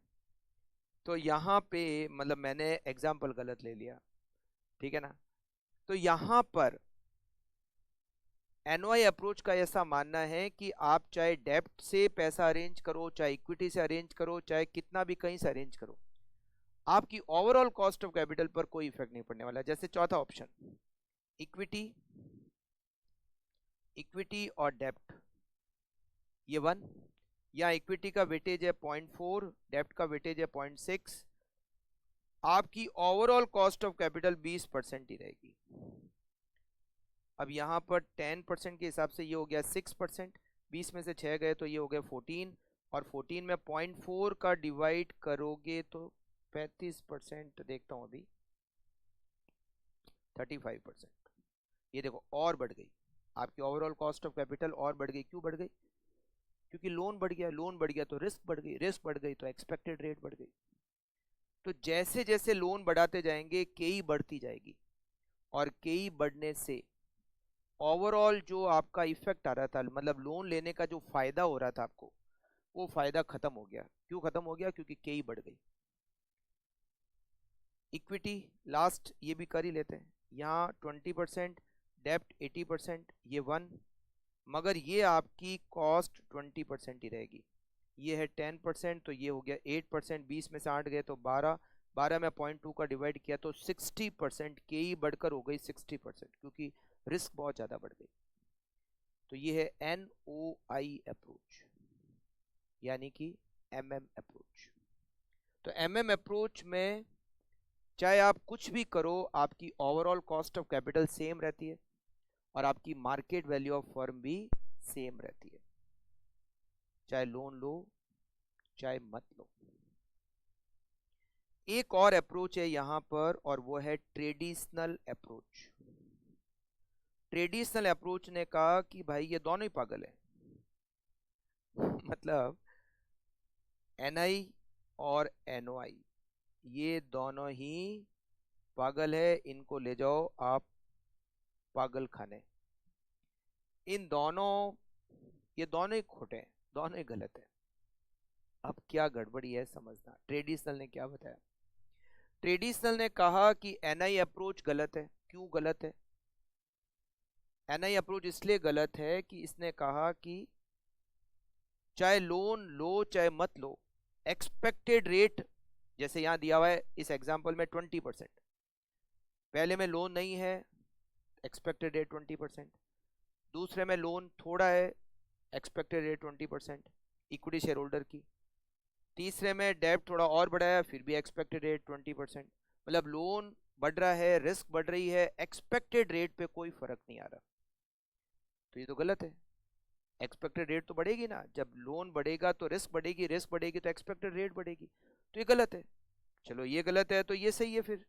तो यहाँ पे मतलब मैंने एग्जाम्पल गलत ले लिया, ठीक है ना। तो यहाँ पर एनवाई अप्रोच का ऐसा मानना है कि आप चाहे डेब्ट से पैसा अरेंज करो, चाहे इक्विटी से अरेंज करो, चाहे कितना भी कहीं से अरेंज करो, आपकी ओवरऑल कॉस्ट ऑफ कैपिटल पर कोई इफेक्ट नहीं पड़ने वाला। जैसे चौथा ऑप्शन, इक्विटी, इक्विटी और डेब्ट, ये 1, या इक्विटी का वेटेज है 0.4, डेब्ट का वेटेज है 0.6, आपकी ओवरऑल कॉस्ट ऑफ कैपिटल 20% ही रहेगी। अब यहाँ पर 10% के हिसाब से ये हो गया 6%, 20 में से 6 गए तो ये हो गया 14, और 14 में 0.4 का डिवाइड करोगे तो 35%, देखता हूँ अभी, 35%। ये देखो और बढ़ गई आपकी ओवरऑल कॉस्ट ऑफ कैपिटल, और बढ़ गई। क्यों बढ़ गई? क्योंकि लोन बढ़ गया, लोन बढ़ गया तो रिस्क बढ़ गई, रिस्क बढ़ गई तो एक्सपेक्टेड रेट बढ़ गई। तो जैसे जैसे लोन बढ़ाते जाएंगे केई बढ़ती जाएगी, और केई बढ़ने से ओवरऑल जो आपका इफेक्ट आ रहा था, मतलब लोन लेने का जो फायदा हो रहा था आपको, वो फायदा खत्म हो गया। क्यों खत्म हो गया? क्योंकि केई बढ़ गई। इक्विटी लास्ट, ये भी कर ही लेते हैं, यहाँ 20%, डेप्ट 80%, ये 1, मगर ये आपकी कॉस्ट 20% ही रहेगी। ये है 10%, तो ये हो गया 8%, 20 में से 8 गए तो 12, 12 में 0.2 का डिवाइड किया तो 60%, के ही बढ़कर हो गई 60%, क्योंकि रिस्क बहुत ज़्यादा बढ़ गई। तो ये है NOI अप्रोच, यानी कि MM अप्रोच। तो MM अप्रोच में चाहे आप कुछ भी करो, आपकी overall cost of capital same रहती है, और आपकी मार्केट वैल्यू ऑफ फर्म भी सेम रहती है, चाहे लोन लो चाहे मत लो। एक और अप्रोच है यहां पर, और वो है ट्रेडिशनल अप्रोच। ट्रेडिशनल अप्रोच ने कहा कि भाई ये दोनों ही पागल है मतलब NI और NOI ये दोनों ही पागल है, इनको ले जाओ आप पागल खाने। इन दोनों, ये दोनों ही खोटे हैं, दोनों ही गलत है। अब क्या गड़बड़ी है समझना। ट्रेडिशनल ने क्या बताया? ट्रेडिशनल ने कहा कि NI अप्रोच गलत है। क्यों गलत है? NI अप्रोच इसलिए गलत है कि इसने कहा कि चाहे लोन लो चाहे मत लो, एक्सपेक्टेड रेट, जैसे यहां दिया हुआ है इस एग्जांपल में 20%, पहले में लोन नहीं है, एक्सपेक्टेड रेट 20%, दूसरे में लोन थोड़ा है, expected rate 20% equity share holder की, तीसरे में डेब्ट थोड़ा और बढ़ा है, फिर भी एक्सपेक्टेड रेट 20%। मतलब लोन बढ़ रहा है, रिस्क बढ़ रही है, एक्सपेक्टेड रेट पे कोई फर्क नहीं आ रहा। तो ये तो गलत है। एक्सपेक्टेड रेट तो बढ़ेगी ना, जब लोन बढ़ेगा तो रिस्क बढ़ेगी, रिस्क बढ़ेगी तो एक्सपेक्टेड रेट बढ़ेगी, तो ये गलत है। चलो ये गलत है तो ये सही है फिर।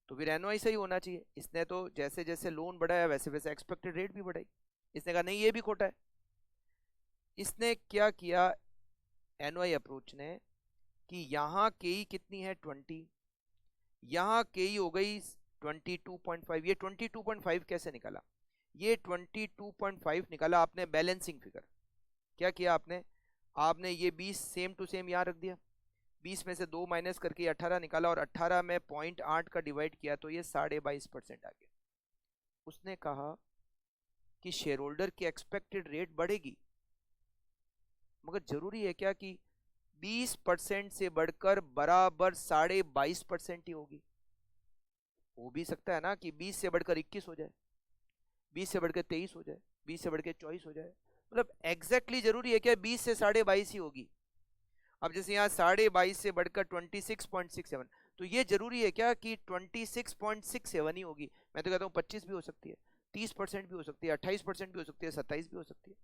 तो फिर एनओआई सही होना चाहिए। इसने तो जैसे जैसे लोन बढ़ाया वैसे वैसे एक्सपेक्टेड रेट भी बढ़ाई। इसने कहा नहीं ये भी खोटा है। इसने क्या किया एनओआई अप्रोच ने कि यहाँ के कितनी है 20, यहाँ के हो गई 22.5। ये 22.5 कैसे निकाला? ये 22.5 निकाला आपने बैलेंसिंग फिगर। क्या किया आपने? आपने ये 20 सेम टू सेम यहाँ रख दिया, 20 में से 2 माइनस करके 18 निकाला और 18 में 0.8 का डिवाइड किया तो ये 22.5% आ गया। उसने कहा कि शेयर होल्डर की एक्सपेक्टेड रेट बढ़ेगी, मगर जरूरी है क्या कि 20% से बढ़कर बराबर 22.5% ही होगी? हो भी सकता है ना कि 20 से बढ़कर 21 हो जाए, 20 से बढ़कर 23 हो जाए, 20 से बढ़कर 24 हो जाए। मतलब एग्जैक्टली जरूरी है क्या 20 से 22.5 ही होगी? अब जैसे यहाँ 22.5 से बढ़कर 26.67, तो ये जरूरी है क्या कि 26.67 ही होगी? मैं तो कहता हूँ 25 भी हो सकती है, 30% भी हो सकती है, 28% भी हो सकती है, 27 भी हो सकती है।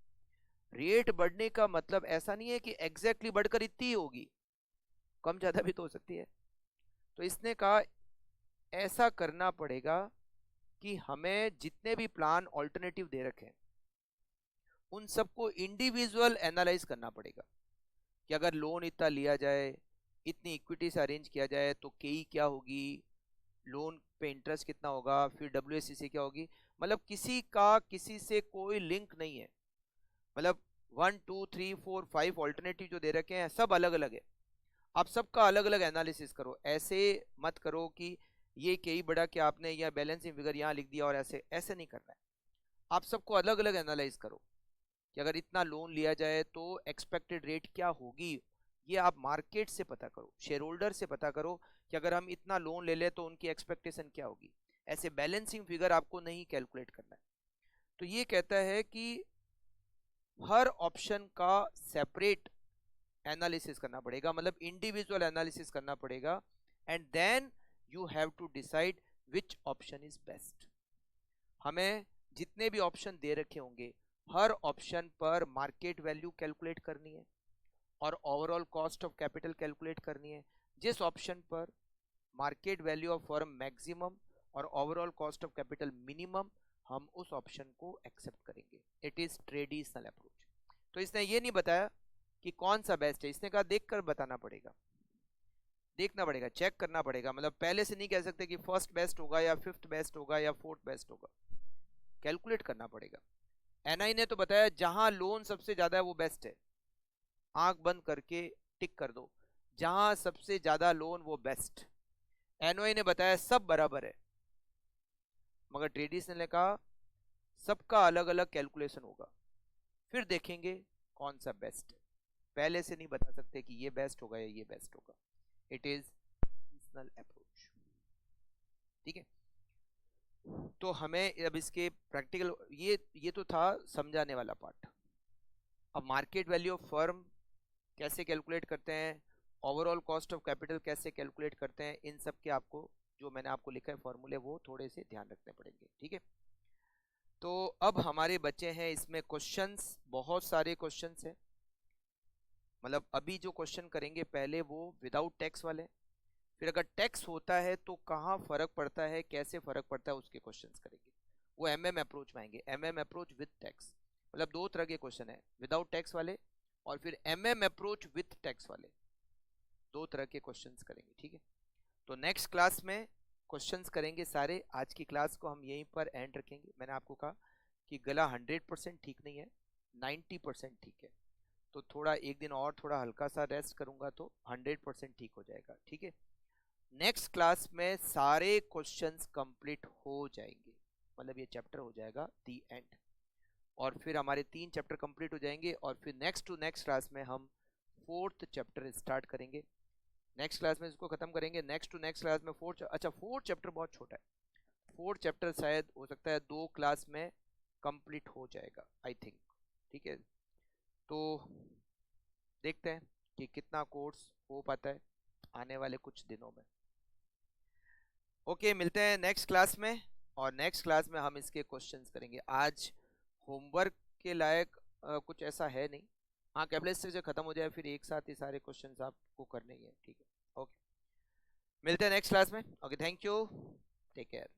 रेट बढ़ने का मतलब ऐसा नहीं है कि एग्जैक्टली बढ़कर इतनी ही होगी, कम ज्यादा भी तो हो सकती है। तो इसने कहा ऐसा करना पड़ेगा कि हमें जितने भी प्लान ऑल्टरनेटिव दे रखे हैं उन सबको इंडिविजुअल एनालाइज करना पड़ेगा कि अगर लोन इतना लिया जाए, इतनी इक्विटी से अरेंज किया जाए तो केई क्या होगी, लोन पे इंटरेस्ट कितना होगा, फिर डब्ल्यूएससी क्या होगी। मतलब किसी का किसी से कोई लिंक नहीं है। मतलब 1 2 3 4 5 ऑल्टरनेटिव जो दे रखे हैं सब अलग अलग है। आप सबका अलग अलग एनालिसिस करो। ऐसे मत करो कि ये कई बड़ा कि आपने यह बैलेंसिंग फिगर यहाँ लिख दिया और ऐसे ऐसे नहीं करना है। आप सबको अलग अलग एनालाइज करो कि अगर इतना लोन लिया जाए तो एक्सपेक्टेड रेट क्या होगी। ये आप मार्केट से पता करो, शेयर होल्डर से पता करो कि अगर हम इतना लोन ले ले तो उनकी एक्सपेक्टेशन क्या होगी। ऐसे बैलेंसिंग फिगर आपको नहीं कैलकुलेट करना है। तो ये कहता है कि हर ऑप्शन का सेपरेट एनालिसिस करना पड़ेगा, मतलब इंडिविजुअल एनालिसिस करना पड़ेगा, and then you have to decide which option is best. हमें जितने भी ऑप्शन दे रखे होंगे हर ऑप्शन पर मार्केट वैल्यू कैलकुलेट करनी है और overall cost of capital calculate करनी है। जिस ऑप्शन पर market value of firm maximum और overall cost of capital minimum, हम उस ऑप्शन को एक्सेप्ट करेंगे। It is traditional approach. तो इसने ये नहीं बताया कि कौन सा बेस्ट है, इसने कहा देखकर बताना पड़ेगा, देखना पड़ेगा, चेक करना पड़ेगा। मतलब पहले से नहीं कह सकते कि फर्स्ट बेस्ट होगा या फिफ्थ बेस्ट होगा या फोर्थ बेस्ट होगा, कैलकुलेट करना पड़ेगा। एनआई ने तो बताया जहां लोन सबसे ज्यादा है वो बेस्ट है, आंख बंद करके टिक कर दो, जहां सबसे ज्यादा लोन वो बेस्ट। एनओआई ने बताया सब बराबर है, मगर ट्रेडिशनल ने कहा सबका अलग अलग कैलकुलेशन होगा, फिर देखेंगे कौन सा बेस्ट है। पहले से नहीं बता सकते कि ये बेस्ट होगा या ये बेस्ट होगा। It is traditional approach. ठीक है, तो हमें अब इसके प्रैक्टिकल ये तो था समझाने वाला पार्ट। अब मार्केट वैल्यू ऑफ फर्म कैसे कैलकुलेट करते हैं, ओवरऑल कॉस्ट ऑफ कैपिटल कैसे कैलकुलेट करते हैं, इन सब के आपको जो मैंने आपको लिखा है फॉर्मूले वो थोड़े से ध्यान रखने पड़ेंगे। ठीक है, तो अब हमारे बच्चे हैं इसमें क्वेश्चंस, बहुत सारे क्वेश्चंस हैं। मतलब अभी जो क्वेश्चन करेंगे पहले वो विदाउट टैक्स वाले, फिर अगर टैक्स होता है तो कहाँ फर्क पड़ता है, कैसे फर्क पड़ता है, उसके क्वेश्चंस करेंगे। वो एमएम अप्रोच में आएंगे, एमएम अप्रोच विद टैक्स। मतलब दो तरह के क्वेश्चन है, विदाउट टैक्स वाले और फिर एमएम अप्रोच विद टैक्स वाले, दो तरह के क्वेश्चंस करेंगे। ठीक है, तो नेक्स्ट क्लास में क्वेश्चंस करेंगे सारे। आज की क्लास को हम यहीं पर एंड रखेंगे। मैंने आपको कहा कि गला 100% ठीक नहीं है, 90% ठीक है, तो थोड़ा एक दिन और थोड़ा हल्का सा रेस्ट करूंगा तो 100% ठीक हो जाएगा। ठीक है, नेक्स्ट क्लास में सारे क्वेश्चंस कंप्लीट हो जाएंगे, मतलब ये चैप्टर हो जाएगा दी एंड, और फिर हमारे 3 चैप्टर कंप्लीट हो जाएंगे और फिर नेक्स्ट टू नेक्स्ट क्लास में हम 4th चैप्टर स्टार्ट करेंगे। नेक्स्ट क्लास में इसको खत्म करेंगे, नेक्स्ट टू नेक्स्ट क्लास में 4th चैप्टर बहुत छोटा है, 4th चैप्टर शायद हो सकता है 2 क्लास में कंप्लीट हो जाएगा आई थिंक। ठीक है, तो देखते हैं कि कितना कोर्स हो पाता है आने वाले कुछ दिनों में। ओके, मिलते हैं नेक्स्ट क्लास में, और नेक्स्ट क्लास में हम इसके क्वेश्चंस करेंगे। आज होमवर्क के लायक कुछ ऐसा है नहीं। हाँ, कैपलेस से खत्म हो जाए फिर एक साथ ही सारे क्वेश्चंस आपको करने ही है। ठीक है, ओके, मिलते हैं नेक्स्ट क्लास में। Okay, thank you. Take care.